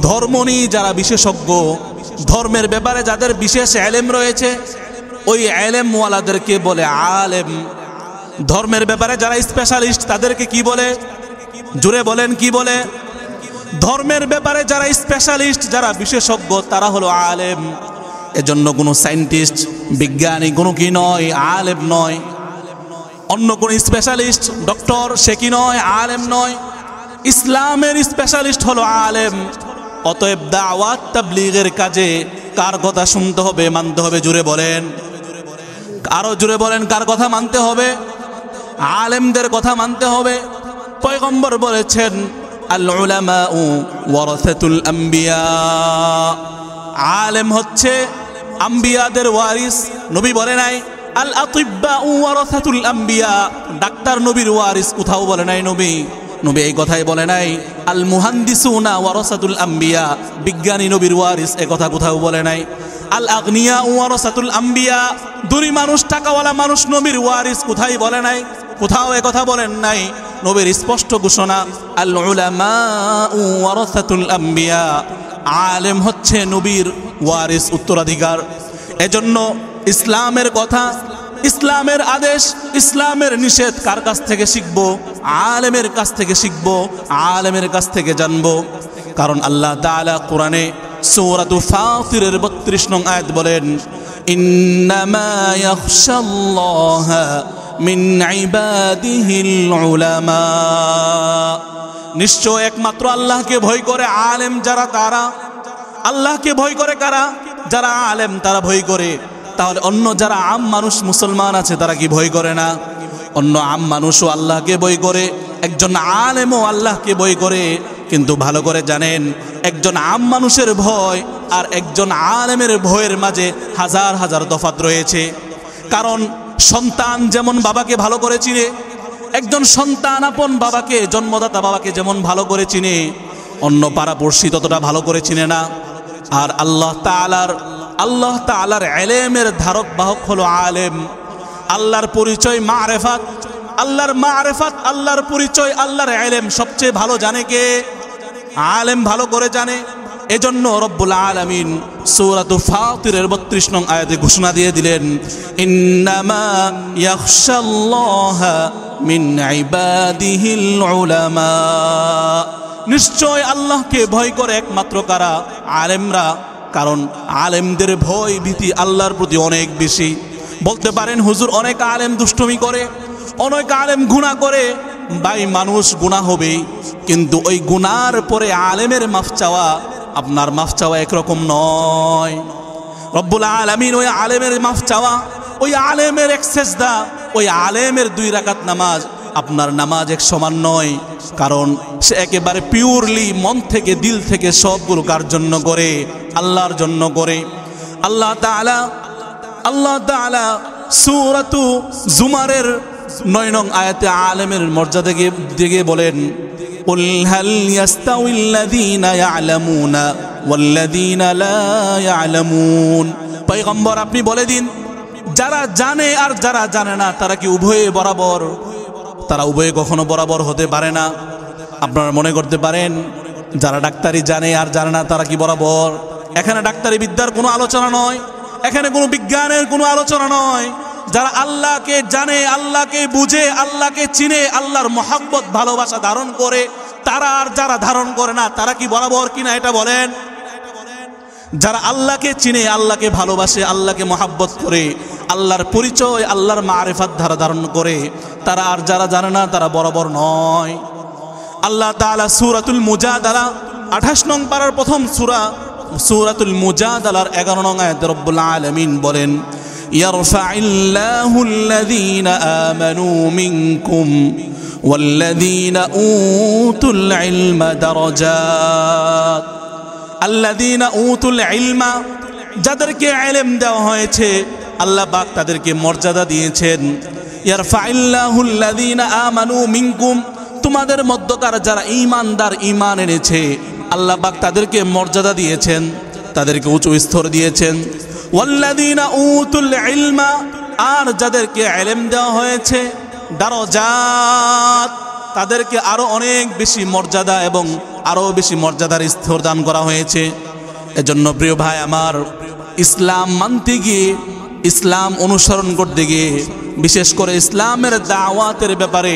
ধর্মনি যারা বিশেষজ্ঞ, ধর্মের ব্যাপারে যাদের বিশেষ ইলম রয়েছে, ওই ইলমওয়ালাদেরকে বলে আলেম। ধর্মের ব্যাপারে যারা স্পেশালিস্ট তাদেরকে কি বলে? জোরে বলেন, কি বলে? ধর্মের ব্যাপারে যারা স্পেশালিস্ট, যারা বিশেষজ্ঞ, তারা হলো আলেম। এজন্য কোনো সায়েন্টিস্ট, বিজ্ঞানী কোনো কি নয়, আলেম নয়। অন্য কোন স্পেশালিস্ট ডক্টর সে কি নয়, আলেম নয়। ইসলামের স্পেশালিস্ট হলো আলেম। অতএব দাওয়াত তাবলীগের কাজে কার কথা শুনতে হবে, মানতে হবে? জোরে বলেন, আরো জোরে বলেন, কার কথা মানতে হবে? আলেমদের কথা মানতে হবে। পয়গম্বর বলেছেন আল উলামাউ ওয়ারাসাতুল আম্বিয়া, আলেম হচ্ছে আম্বিয়াদের ওয়ারিস। নবী বলে নাই আল আতিব্বাউ ওয়ারাসাতুল আম্বিয়া, ডাক্তার নবীর ওয়ারিস, কোথাও বলে নাই নবী এই কথাই বলে নাই। আল মুহান্দিসুনা ওয়ারাসাতুল আম্বিয়া, বিজ্ঞানী নবীর ওয়ারিস, এ কথা কোথাও বলে নাই। আল আগনিয়া ওয়ারাসাতুল আম্বিয়া, ধনী মানুষ, টাকাওয়ালা মানুষ নবীর ওয়ারিস, কোথায় বলে নাই, কোথাও এ কথা বলেন নাই। নবীর স্পষ্ট ঘোষণা আল উলামাউ ওয়ারাসাতুল আম্বিয়া, আলেম হচ্ছে নবীর ওয়ারিস, উত্তরাধিকার। এজন্য ইসলামের কথা, ইসলামের আদেশ, ইসলামের নিষেধ কার কাছ থেকে শিখব? আলেমের কাছ থেকে শিখব, আলেমের কাছ থেকে জানব। কারণ আল্লাহ তাআলা কোরআনে সূরাতু ফাতিরের 32 নং আয়াত বলেন ইন্নামা ইয়াখশাল্লাহা মিন ইবাদিহিল উলামা, নিশ্চয় একমাত্র আল্লাহকে ভয় করে আলেম যারা, তারা। আল্লাহকে ভয় করে কারা? যারা আলেম তারা ভয় করে, তাহলে অন্য যারা আম মানুষ মুসলমান আছে তারা কি ভয় করে না? অন্য আম মানুষও আল্লাহকে ভয় করে, একজন আলেমও আল্লাহকে ভয় করে। কিন্তু ভালো করে জানেন, একজন আম মানুষের ভয় আর একজন আলেমের ভয়ের মাঝে হাজার হাজার তফাৎ রয়েছে। কারণ সন্তান যেমন বাবাকে ভালো করে চিনে, একজন সন্তান আপন বাবাকে, জন্মদাতা বাবাকে যেমন ভালো করে চিনে, অন্য পাড়াপড়শি ততটা ভালো করে চিনে না। আর আল্লাহ তাআলার ইলমের ধারক বাহক হলো আলেম। আল্লাহর পরিচয় মারেফাত, আল্লাহর পরিচয়, আল্লাহর ইলম সবচেয়ে ভালো জানে কে? আলেম ভালো করে জানে। এজন্য রব্বুল আলামিন সূরাতুল ফাতিরের ৩২ নং আয়াতে ঘোষণা দিয়ে দিলেন, ইন্নামা ইয়াখশাল্লাহা মিন ইবাদিহিল উলামা। নিশ্চয় আল্লাহকে ভয় করে একমাত্র কারা? আলেমরা। কারণ আলেমদের ভয় ভীতি আল্লাহর প্রতি অনেক বেশি। বলতে পারেন হুজুর অনেক আলেম দুষ্টুমি করে, অনেক আলেম গুনাহ করে। ভাই, মানুষ গুনাহ হবে, কিন্তু ওই গুনার পরে আলেমের মাফ চাওয়া, আপনার মাফ চাওয়া একরকম নয়। রব্বুল আলামিন ওই আলেমের মাফ চাওয়া, ওই আলেমের এক সেজদা, ওই আলেমের 2 রাকাত নামাজ আপনার নামাজ এক সমান নয়। কারণ সে একেবারে পিওরলি মন থেকে, দিল থেকে সবগুলো কার জন্য করে? আল্লাহর জন্য করে। আল্লাহ তাআলা সূরাতু জুমারের 9 নং আয়াতে আলেমের মর্যাদাকে দিকে বলেন, কুল হাল ইয়াস্তাউিল্লাযীনা ইয়ালামুনা ওয়াল্লাযীনা লা ইয়ালামুন। পয়গম্বর আপনি বলে দিন, যারা জানে আর যারা জানে না তারা কি উভয়ে বরাবর? তারা উভয়ে কখনো বরাবর হতে পারে না। আপনারা মনে করতে পারেন যারা ডাক্তারি জানে আর জানে না তারা কি বরাবর? এখানে ডাক্তারি বিদ্যার কোনো আলোচনা নয়, এখানে কোনো বিজ্ঞানের কোনো আলোচনা নয়। যারা আল্লাহকে জানে, আল্লাহকে বুঝে, আল্লাহকে চিনে, আল্লাহর মহব্বত ভালোবাসা ধারণ করে, তারা আর যারা ধারণ করে না তারা কি বরাবর কিনা এটা বলেন? যারা আল্লাহকে চিনে, আল্লাহকে ভালোবাসে, আল্লাহকে মহব্বত করে, আল্লাহর পরিচয়, আল্লাহর মারিফাত ধারণ করে, তারা আর যারা জানে না তারা বরাবর নয়। আল্লাহ তাআলা সূরাতুল মুজাদালা 28 নং পারার প্রথম সূরাতুল মুজাদালার 11 নং আয়াতে রব্বুল আলামিন বলেন, ইয়ারফাইল্লাহুল্লাযীনা আমানু মিনকুম ওয়াল্লাযীনা উতুল ইলমা দারাজাত। আল্লাযীনা উতুল ইলমা, যাদেরকে ইলম দেওয়া হয়েছে আল্লাহ পাক তাদেরকে মর্যাদা দিয়েছেন। ইয়ারফাইল্লাহুল্লাযীনা আমানু মিনকুম, তোমাদের মধ্যকার যারা ঈমানদার, ঈমান এনেছে, আল্লাহ পাক তাদেরকে মর্যাদা দিয়েছেন, তাদেরকে উচ্চ স্তর দিয়েছেন। ওয়াল্লাযীনা উতুল ইলমা, আর যাদেরকে ইলম দেওয়া হয়েছে, দারাজাত, তাদেরকে আরো অনেক বেশি মর্যাদা এবং আরো বেশি মর্যাদার স্তর দান করা হয়েছে। এজন্য প্রিয় ভাই আমার, ইসলাম মানতে গিয়ে, ইসলাম অনুসরণ করতে গিয়ে, বিশেষ করে ইসলামের দাওয়াতের ব্যাপারে,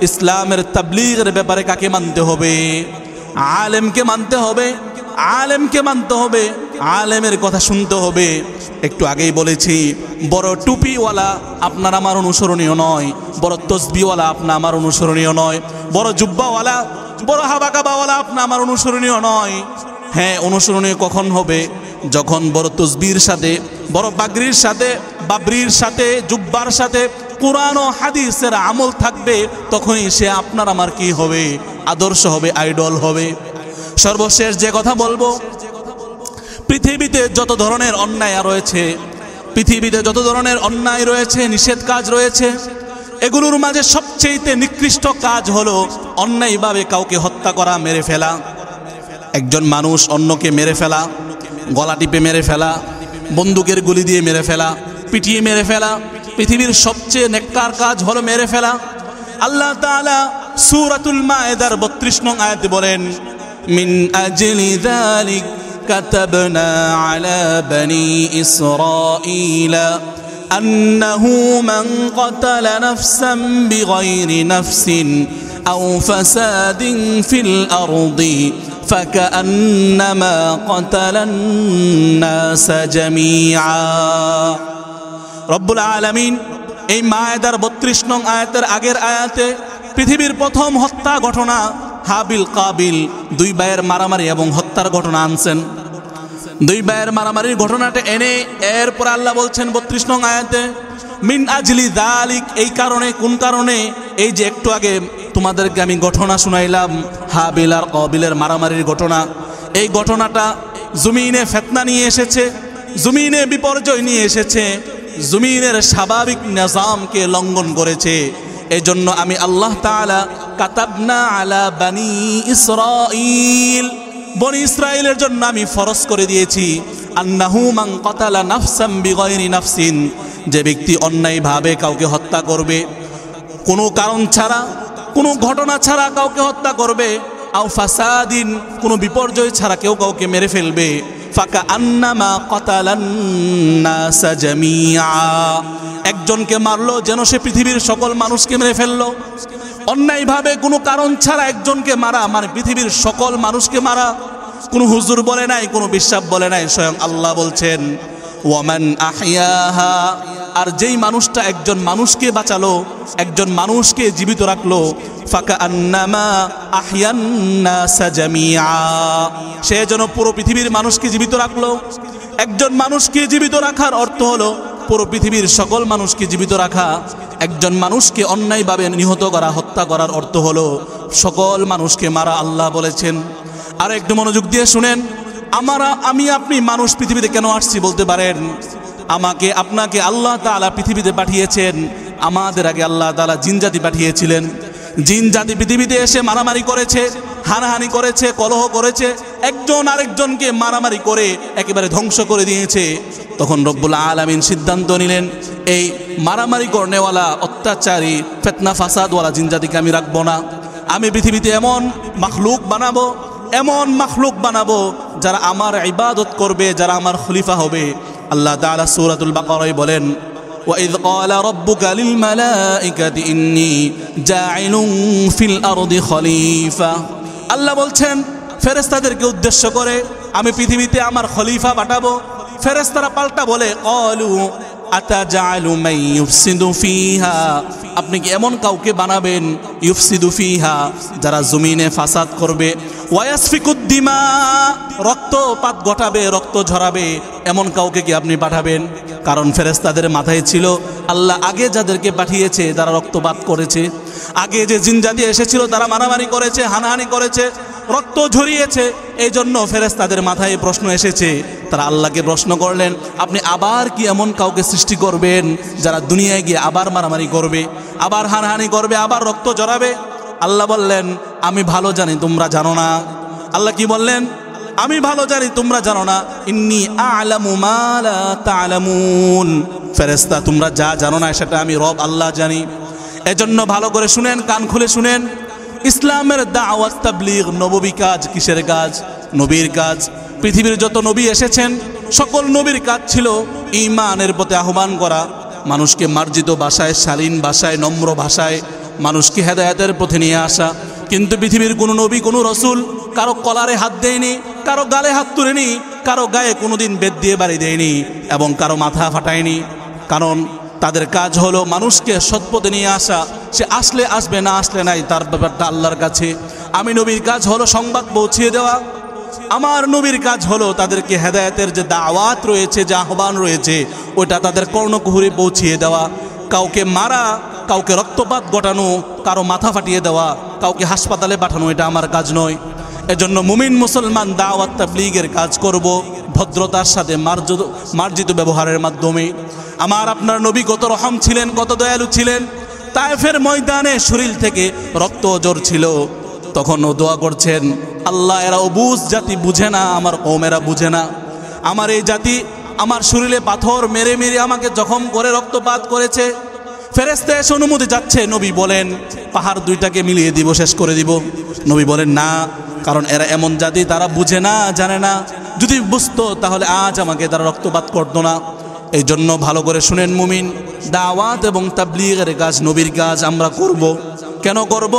ইসলামের তাবলীগের ব্যাপারে কাকে মানতে হবে? আলেমকে মানতে হবে, আলেমকে মানতে হবে, আলেমের কথা শুনতে হবে। একটু আগেই বলেছি, বড় টুপিওয়ালা আপনার আমার অনুসরণীয় নয়, বড় তসবিওয়ালা আপনার আমার অনুসরণীয় নয়, বড় জুব্বাওয়ালা, বড় হাবাকাবাওয়ালা আপনার আমার অনুসরণীয় নয়। হ্যাঁ, অনুসরণীয় কখন হবে? যখন বড় তসবির সাথে, বড় বাগরির সাথে, বাবরির সাথে, জুব্বার সাথে কুরআন ও হাদিসের আমল থাকবে, তখনই সে আপনার আমার কি হবে? আদর্শ হবে, আইডল হবে। সর্বশেষ যে কথা বলবো, পৃথিবীতে যত ধরনের অন্যায় রয়েছে, পৃথিবীতে যত ধরনের অন্যায় রয়েছে, নিষেধ কাজ রয়েছে, এগুলোর মাঝে সবচেয়ে নিকৃষ্ট কাজ হলো অন্যায়ভাবে কাউকে হত্যা করা, মেরে ফেলা। একজন মানুষ অন্যকে মেরে ফেলা, গলা টিপে মেরে ফেলা, বন্দুকের গুলি দিয়ে মেরে ফেলা, পিটিয়ে মেরে ফেলা, পৃথিবীর সবচেয়ে নেককার কাজ হলো মেরে ফেলা। আল্লাহ তাআলা সূরাতুল মায়েদার 32 নং আয়াতে বলেন, মিন আজলি যালিক কাতাবনা আলা বনি ইসরাঈলা আন্নাহু মান ক্বাতালা নাফসান বিগাইরি নাফসিন আও ফাসাদিন ফিল আরদি ফাকান্নামা ক্বাতালান নাস জামিআ। রব্বুল আলামিন এই মায়েদার 32 নং আয়াতের আগের আয়াতে পৃথিবীর প্রথম হত্যা ঘটনা হাবিল কাবিল, 2 ভাইয়ের মারামারি এবং হত্যার ঘটনা আনছেন। দুই ভাইয়ের মারামারির ঘটনাটা এনে এরপর আল্লাহ বলছেন 32 নং আয়াতে, মিন আজলি যালিক, এই কারণে, কোন কারণে? এই যে একটু আগে তোমাদেরকে আমি ঘটনা শুনাইলাম হাবিল আর কাবিলের মারামারির ঘটনা, এই ঘটনাটা জমিনে ফিতনা নিয়ে এসেছে, জমিনে বিপর্যয় নিয়ে এসেছে, জমিনের স্বাভাবিক নিজামকে লঙ্ঘন করেছে। এজন্য আমি আল্লাহ তাআলা কাতাবনা আলা বানি ইসরাঈল, বনি ইসরাইলের জন্য আমি ফরজ করে দিয়েছি, আন্নাহু মান কাতালা নাফসাম বিগাইরি নাফসিন, যে ব্যক্তি অন্যায়ভাবে কাউকে হত্যা করবে, কোনো কারণ ছাড়া, কোনো ঘটনা ছাড়া কাউকে হত্যা করবে, আও ফাসাদিন, কোনো বিপর্যয় ছাড়া কেউ কাউকে মেরে ফেলবে, ফাকা আন্নামা কাতালান নাস জামিআ, একজনকে মারলো যেন সে পৃথিবীর সকল মানুষকে মেরে ফেললো। অন্যায়ভাবে কোনো কারণ ছাড়া একজনকে মারা মানে পৃথিবীর সকল মানুষকে মারা। কোনো হুজুর বলে নাই, কোনো বিশ্বাস বলে নাই, স্বয়ং আল্লাহ বলছেন ওয়ামান আহইয়াহা, আর যেই মানুষটা একজন মানুষকে বাঁচালো, একজন মানুষকে জীবিত রাখলো, ফাকা আন্নামা আহইয়ান নাস জামিআ, সে যেন পুরো পৃথিবীর মানুষকে জীবিত রাখলো। একজন মানুষকে জীবিত রাখার অর্থ হলো পুরো পৃথিবীর সকল মানুষকে জীবিত রাখা। একজন মানুষকে অন্যায়ভাবে নিহত করা, হত্যা করার অর্থ হলো সকল মানুষকে মারা, আল্লাহ বলেছেন। আর একটু মনোযোগ দিয়ে শুনেন, আমি আপনি মানুষ পৃথিবীতে কেন আসছি বলতে পারেন? আমাকে আপনাকে আল্লাহ তাআলা পৃথিবীতে পাঠিয়েছেন, আমাদের আগে আল্লাহ তাআলা জিন জাতি পাঠিয়েছিলেন। জিন জাতি পৃথিবীতে এসে মারামারি করেছে, হানাহানি করেছে, কলহ করেছে, একজন আরেকজনকে মারামারি করে একেবারে ধ্বংস করে দিয়েছে। তখন রব্বুল আলামিন সিদ্ধান্ত নিলেন, এই মারামারি করনেওয়ালা, অত্যাচারী, ফিতনা ফাসাদওয়ালা জিন জাতিকে আমি রাখবো না। আমি পৃথিবীতে এমন মাখলুক বানাবো, এমন মাখলুক বানাবো যারা আমার ইবাদত করবে, যারা আমার খলিফা হবে। আল্লাহ তাআলা সূরাতুল বাকারায় বলেন, وَإِذْ قَالَ رَبُّكَ لِلْمَلَائِكَةِ إِنِّي جَاعِلٌ فِي الْأَرْضِ خَلِيفَةً, আল্লাহ বলছেন ফেরেশতাদেরকে উদ্দেশ্য করে, আমি পৃথিবীতে আমার খলিফা পাঠাবো। ফেরেশতারা পাল্টা বলে, ক্বালু আতাজালু মান ইউফসিদু ফিহা, আপনি কি এমন কাউকে বানাবেন, ইউফসিদু ফিহা, যারা জমিনে ফাসাদ করবে, ওয়ায়াসফিকুদ দিমা, রক্তপাত ঘটাবে, রক্ত ঝরাবে, এমন কাউকে কি আপনি পাঠাবেন? কারণ ফেরেশতাদের মাথায় ছিল আল্লাহ আগে যাদেরকে পাঠিয়েছে তারা রক্তপাত করেছে, আগে যে জিন জাতি এসেছিল তারা মারামারি করেছে, হানাহানি করেছে, রক্ত ঝরিয়েছে। এই জন্য ফেরেশতাদের মাথায় প্রশ্ন এসেছে। তারা আল্লাহকে প্রশ্ন করলেন, আপনি আবার কি এমন কাউকে সৃষ্টি করবেন যারা দুনিয়ায় গিয়ে আবার মারামারি করবে, আবার হানাহানি করবে, আবার রক্ত ঝরাবে? আল্লাহ বললেন, আমি ভালো জানি তোমরা জানো না। আল্লাহ কি বললেন? আমি ভালো জানি তোমরা জানো না। ইন্নী আ'লামু মা লা তা'লামুন, ফেরেশতা তোমরা যা জানো না সেটা আমি রব আল্লাহ জানি। এজন্য ভালো করে শুনেন, কান খুলে শুনেন, ইসলামের দাওয়াত তাবলীগ নববী কাজ। কিসের কাজ? নবীর কাজ। পৃথিবীর যত নবী এসেছেন সকল নবীর কাজ ছিল ঈমানের পথে আহ্বান করা, মানুষকে মার্জিত ভাষায়, শালীন ভাষায়, নম্র ভাষায় মানুষকে হেদায়েতের পথে নিয়ে আসা। কিন্তু পৃথিবীর কোনো নবী, কোনো রসুল কারো কলারে হাত দেয়নি, কারো গালে হাত তুলেনি, কারো গায়ে কোনোদিন বেত দিয়ে বাড়ি দেয়নি এবং কারো মাথা ফাটায়নি। কারণ তাদের কাজ হলো মানুষকে সৎপথে নিয়ে আসা। সে আসলে আসবে, না আসলে নাই, তার ব্যাপারটা আল্লাহর কাছে। আমি নবীর কাজ হলো সংবাদ পৌঁছিয়ে দেওয়া। আমার নবীর কাজ হলো তাদেরকে হেদায়েতের যে দাওয়াত রয়েছে, যে আহ্বান রয়েছে, ওটা তাদের কর্ণকুহরে পৌঁছিয়ে দেওয়া। কাউকে মারা, কাউকে রক্তপাত ঘটানো, কারো মাথা ফাটিয়ে দেওয়া, কাউকে হাসপাতালে পাঠানো, এটা আমার কাজ নয়। এজন্য মুমিন মুসলমান দাওয়াত তাবলীগের কাজ করব ভদ্রতার সাথে, মার্জিত ব্যবহারের মাধ্যমে। আমার আপনার নবী কত রহম ছিলেন, কত দয়ালু ছিলেন। তায়েফের ময়দানে শরীর থেকে রক্ত ঝরছিল, তখন ও দোয়া করছেন, আল্লাহ এরা অবুঝ জাতি, বুঝে না, আমার কওমেরা বুঝে না। আমার এই জাতি আমার শরীরে পাথর মেরে মেরে আমাকে জখম করে রক্তপাত করেছে। ফেরেশতা এসে অনুমতি যাচ্ছে, নবী বলেন পাহাড় দুইটাকে মিলিয়ে দিব, শেষ করে দিব। নবী বলেন না, কারণ এরা এমন জাতি, তারা বুঝে না, জানে না। যদি বুঝতো তাহলে আজ আমাকে তারা রক্তপাত করতো না। এই জন্য ভালো করে শুনেন মুমিন, দাওয়াত এবং তাবলীগের কাজ, নবীর কাজ আমরা করব। কেন করব?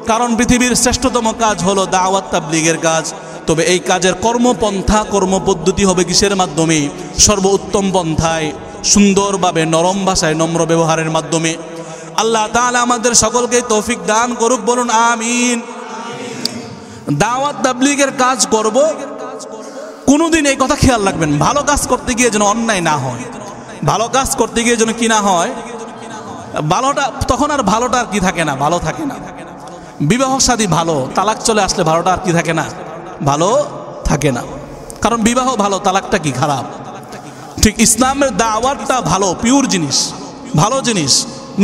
কারণ পৃথিবীর শ্রেষ্ঠতম কাজ হলো দাওয়াত তাবলীগের কাজ। তবে এই কাজের কর্মপন্থা, কর্মপদ্ধতি হবে কিসের মাধ্যমে? সর্বোত্তম পন্থায়, সুন্দরভাবে, নরম ভাষায়, নম্র ব্যবহারের মাধ্যমে। আল্লাহ তাআলা আমাদের সকলকে তৌফিক দান করুক, বলুন আমিন। দাওয়াত তাবলীগের কাজ করব কোনোদিন এই কথা খেয়াল রাখবেন, ভালো কাজ করতে গিয়ে যেন অন্যায় না হয়, ভালো কাজ করতে গিয়ে যেন কি না হয়, ভালোটা তখন আর ভালোটা আর কি থাকে না, ভালো থাকে না। বিবাহ শাদী ভালো, তালাক চলে আসলে ভালোটা আর কি থাকে না, ভালো থাকে না। কারণ বিবাহ ভালো, তালাকটা কি খারাপ। ঠিক ইসলামের দাওয়াতটা ভালো, পিওর জিনিস, ভালো জিনিস,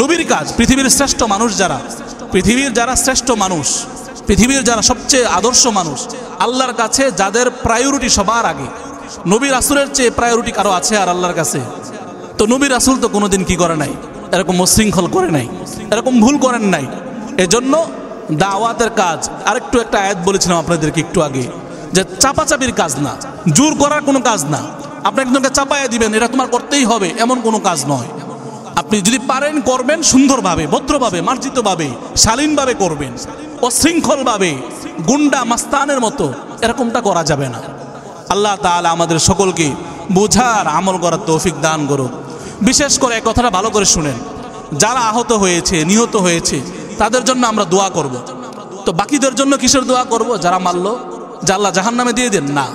নবীর কাজ। পৃথিবীর শ্রেষ্ঠ মানুষ যারা, পৃথিবীর যারা শ্রেষ্ঠ মানুষ, পৃথিবীর যারা সবচেয়ে আদর্শ মানুষ, আল্লাহর কাছে যাদের প্রায়োরিটি সবার আগে, নবী রাসূলের চেয়ে প্রায়োরিটি কারো আছে আর আল্লাহর কাছে? তো নবী রাসূল তো কোনোদিন কি করে নাই, এরকম উচ্ছৃঙ্খল করে নাই, এরকম ভুল করেন নাই। এজন্য দাওয়াতের কাজ, আরেকটু একটা আয়াত বলেছিলাম আপনাদেরকে একটু আগে, যে চাপাচাপির কাজ না, জোর করার কোনো কাজ না। আপনি একজনকে চাপাইয়া দিবেন, এটা তোমার করতেই হবে, এমন কোনো কাজ নয়। আপনি যদি পারেন করবেন, সুন্দরভাবে, ভদ্রভাবে, মার্জিতভাবে, শালীনভাবে করবেন। অশৃঙ্খলভাবে, গুন্ডা মাস্তানের মতো এরকমটা করা যাবে না। আল্লাহ তাআলা আমাদের সকলকে বোঝার, আমল করার তৌফিক দান করুন। বিশেষ করে এই কথাটা ভালো করে শুনেন, যারা আহত হয়েছে, নিহত হয়েছে, তাদের জন্য আমরা দোয়া করব। তো বাকিদের জন্য কিসের দোয়া করব? যারা মারলো, যে আল্লাহ জাহান্নামে দিয়ে দেন না,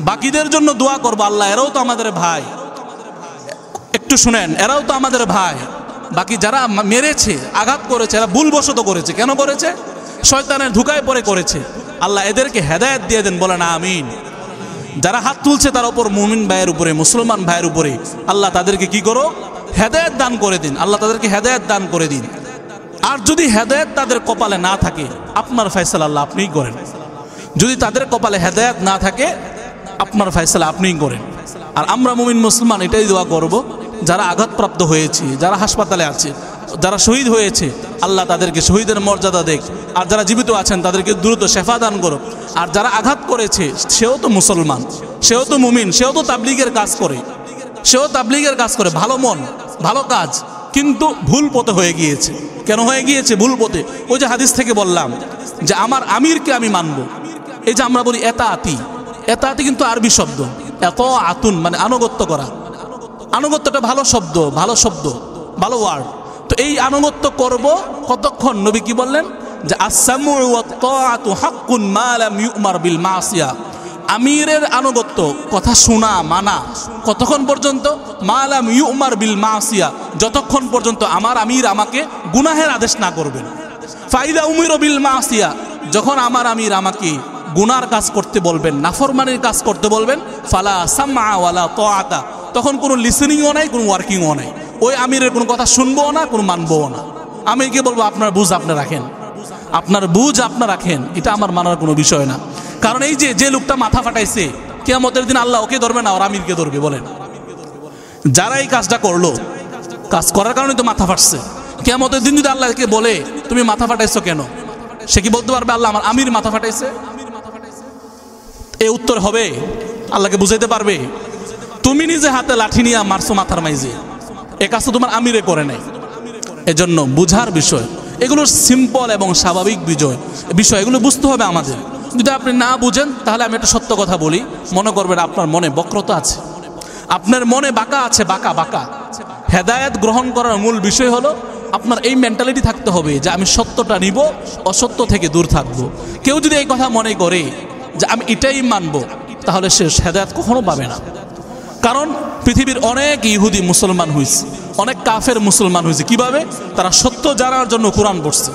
বাকিদের জন্য দোয়া করব। আল্লাহ, এরাও তো আমাদের ভাই, একটু শুনেন, এরাও তো আমাদের ভাই। বাকি যারা মেরেছে, আঘাত করেছে, এরা ভুলবশত করেছে। কেন করেছে? শয়তানের ধোঁকায় পড়ে করেছে। আল্লাহ এদেরকে হেদায়েত দিয়ে দেন, বলেন আমিন। যারা হাত তুলছে তার উপর, মুমিন ভাইয়ের উপরে, মুসলমান ভাইয়ের উপরে, আল্লাহ তাদেরকে কি করো? হেদায়েত দান করে দিন। আল্লাহ তাদেরকে হেদায়েত দান করে দিন। আর যদি হেদায়েত তাদের কপালে না থাকে, আপনার ফয়সালা আল্লাহ আপনিই করেন। যদি তাদের কপালে হেদায়েত না থাকে, আপনার ফয়সালা আপনিই করেন। আর আমরা মুমিন মুসলমান এটাই দোয়া করব, যারা আঘাতপ্রাপ্ত হয়েছে, যারা হাসপাতালে আছে, যারা শহীদ হয়েছে, আল্লাহ তাদেরকে শহীদের মর্যাদা দেখ। আর যারা জীবিত আছেন তাদেরকে দ্রুত শেফা দান করো। আর যারা আঘাত করেছে, সেও তো মুসলমান, সেও তো মুমিন, সেও তো তাবলীগের কাজ করে, সেও তাবলীগের কাজ করে, ভালো মন, ভালো কাজ, কিন্তু ভুল পথে হয়ে গিয়েছে। কেন হয়ে গিয়েছে ভুল পথে? ওই যে হাদিস থেকে বললাম যে আমার আমিরকে আমি মানব। এই যে আমরা বলি এতাআতি, এতাআতি কিন্তু আরবি শব্দ, এত আতুন মানে আনুগত্য করা। আনুগত্যটা ভালো শব্দ, ভালো শব্দ, ভালো ওয়ার্ড। তো এই আনুগত্য করব কতক্ষণ? নবী কি বললেন? যে আসসামু ওয়াত তাআতু হাক্কুন মা লাম ইউমার বিল মাসিয়া। আমিরের আনুগত্য, কথা শোনা, মানা, কতক্ষণ পর্যন্ত? মা লাম ইউমার বিল মাসিয়া, যতক্ষণ পর্যন্ত আমার আমির আমাকে গুনাহের আদেশ না করবেন। ফাইদা উমির বিল মাসিয়া, যখন আমার আমির আমাকে গুনার কাজ করতে বলবেন, নাফরমানির কাজ করতে বলবেন, ফালা সামআ ওয়ালা তাআতা, তখন কোনো লিসেনিংও নাই, কোনো ওয়ার্কিংও নাই। ওই আমিরের কোনো কথা শুনবো না, কোনো মানবো না। আমি কি বলবো? আপনার বুঝ আপনি রাখেন, আপনার বুঝ আপনার রাখেন, এটা আমার মানার কোনো বিষয় না। কারণ এই যে লোকটা মাথা ফাটাইছে, কিয়ামতের দিন আল্লাহ ওকে ধরবে না, ওর আমিরকে ধরবে। বলেন, যারা এই কাজটা করলো, কাজ করার কারণে তো মাথা ফাটছে। কিয়ামতের দিন যদি আল্লাহকে বলে তুমি মাথা ফাটাইছো কেন, সে কি বলতে পারবে আল্লাহ আমার আমির মাথা ফাটাইছে? এই উত্তর হবে? আল্লাহকে বুঝাইতে পারবে? তুমি নিজে হাতে লাঠি নিয়ে মারছো মাথার মাইজে, এ কাজ তো তোমার আমিরে করে নাই। এজন্য বুঝার বিষয়, এগুলো সিম্পল এবং স্বাভাবিক বিষয়, এগুলো বুঝতে হবে আমাদের। যদি আপনি না বুঝেন, তাহলে আমি একটা সত্য কথা বলি, মনে করবেন আপনার মনে বক্রতা আছে, আপনার মনে বাঁকা আছে, বাঁকা বাঁকা। হেদায়েত গ্রহণ করার মূল বিষয় হলো আপনার এই মেন্টালিটি থাকতে হবে যে আমি সত্যটা নিব, অসত্য থেকে দূর থাকবো। কেউ যদি এই কথা মনে করে যে আমি এটাই মানব, তাহলে সে হেদায়েত কখনো পাবে না। কারণ পৃথিবীর অনেক ইহুদি মুসলমান হয়েছে, অনেক কাফের মুসলমান হয়েছে। কিভাবে? তারা সত্য জানার জন্য কোরআন পড়ছে।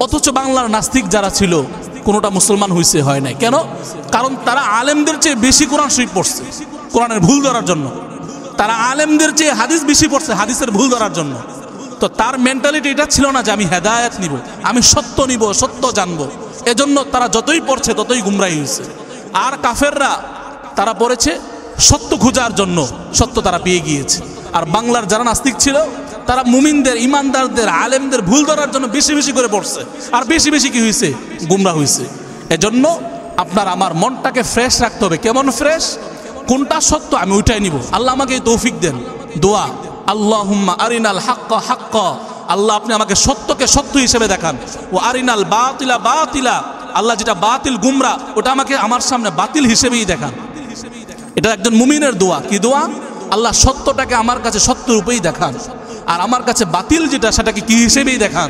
অথচ বাংলার নাস্তিক যারা ছিল, কোনোটা মুসলমান হয়েছে, হয় নাই। কেন? কারণ তারা আলেমদের চেয়ে বেশি কোরআন শরীফ পড়ছে কোরআনের ভুল ধরার জন্য। তারা আলেমদের চেয়ে হাদিস বেশি পড়ছে হাদিসের ভুল ধরার জন্য। তো তার মেন্টালিটি এটা ছিল না যে আমি হেদায়েত নিব, আমি সত্য নিব, সত্য জানবো। এজন্য তারা যতই পড়ছে ততই গুমরাহী হয়েছে। আর কাফেররা তারা পড়েছে সত্য খোঁজার জন্য, সত্য তারা পেয়ে গিয়েছে। আর বাংলার যারা নাস্তিক ছিল, তারা মুমিনদের, ইমানদারদের, আলেমদের ভুল ধরার জন্য বেশি বেশি করে পড়ছে, আর বেশি বেশি কি হয়েছে? গুমরাহ হয়েছে। এজন্য আপনার আমার মনটাকে ফ্রেশ রাখতে হবে। কেমন ফ্রেশ? কোনটা সত্য আমি ওইটাই নিব। আল্লাহ আমাকে তৌফিক দেন। দোয়া, আল্লাহুম্মা আরিনাল হাক্কা হাক্কা, আল্লাহ আপনি আমাকে সত্যকে সত্য হিসেবে দেখান। ও আরিনাল বাতিলা বাতিলা, আল্লাহ যেটা বাতিল গুমরা, ওটা আমাকে আমার সামনে বাতিল হিসেবেই দেখান। এটা একজন মুমিনের দোয়া। কি দোয়া? আল্লাহ সত্যটাকে আমার কাছে সত্য রূপেই দেখান, আর আমার কাছে বাতিল যেটা সেটাকে কি হিসেবেই দেখান?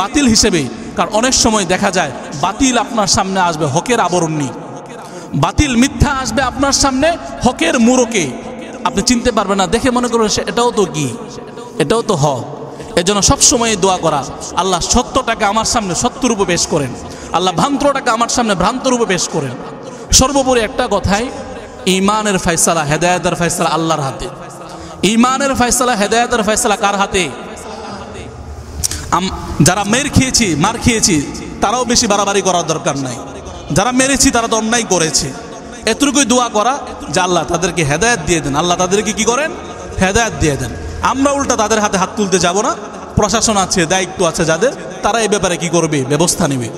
বাতিল হিসেবেই। কারণ অনেক সময় দেখা যায় বাতিল আপনার সামনে আসবে হকের আবরণ নিয়ে। বাতিল মিথ্যা আসবে আপনার সামনে, হকের মুরকে আপনি চিনতে পারবেন না, দেখে মনে করবেন এটাও তো কি, এটাও তো হক। এজন্য সবসময় দোয়া করা, আল্লাহ সত্যটাকে আমার সামনে সত্য রূপে পেশ করেন, আল্লাহ ভ্রান্তটাকে আমার সামনে ভ্রান্ত রূপে পেশ করেন। সর্বোপরি একটা কথাই, ঈমানের ফয়সালা, হেদায়েতের ফয়সালা আল্লাহর হাতে। ঈমানের ফয়সালা, হেদায়েতের ফয়সালা কার হাতে? যারা মার খেয়েছি তারাও বেশি বাড়াবাড়ি করার দরকার নাই, যারা মেরেছি তারা তো অন্যায় করেছে, এতটুকুই দোয়া করা যে আল্লাহ তাদেরকে হেদায়েত দিয়ে দেন, আল্লাহ তাদেরকে কি করেন, হেদায়েত দিয়ে দেন। আমরা উল্টা তাদের হাতে হাত তুলতে যাব না, প্রশাসন আছে, দায়িত্ব আছে যাদের, তারা এই ব্যাপারে কি করবে, ব্যবস্থা নেবে।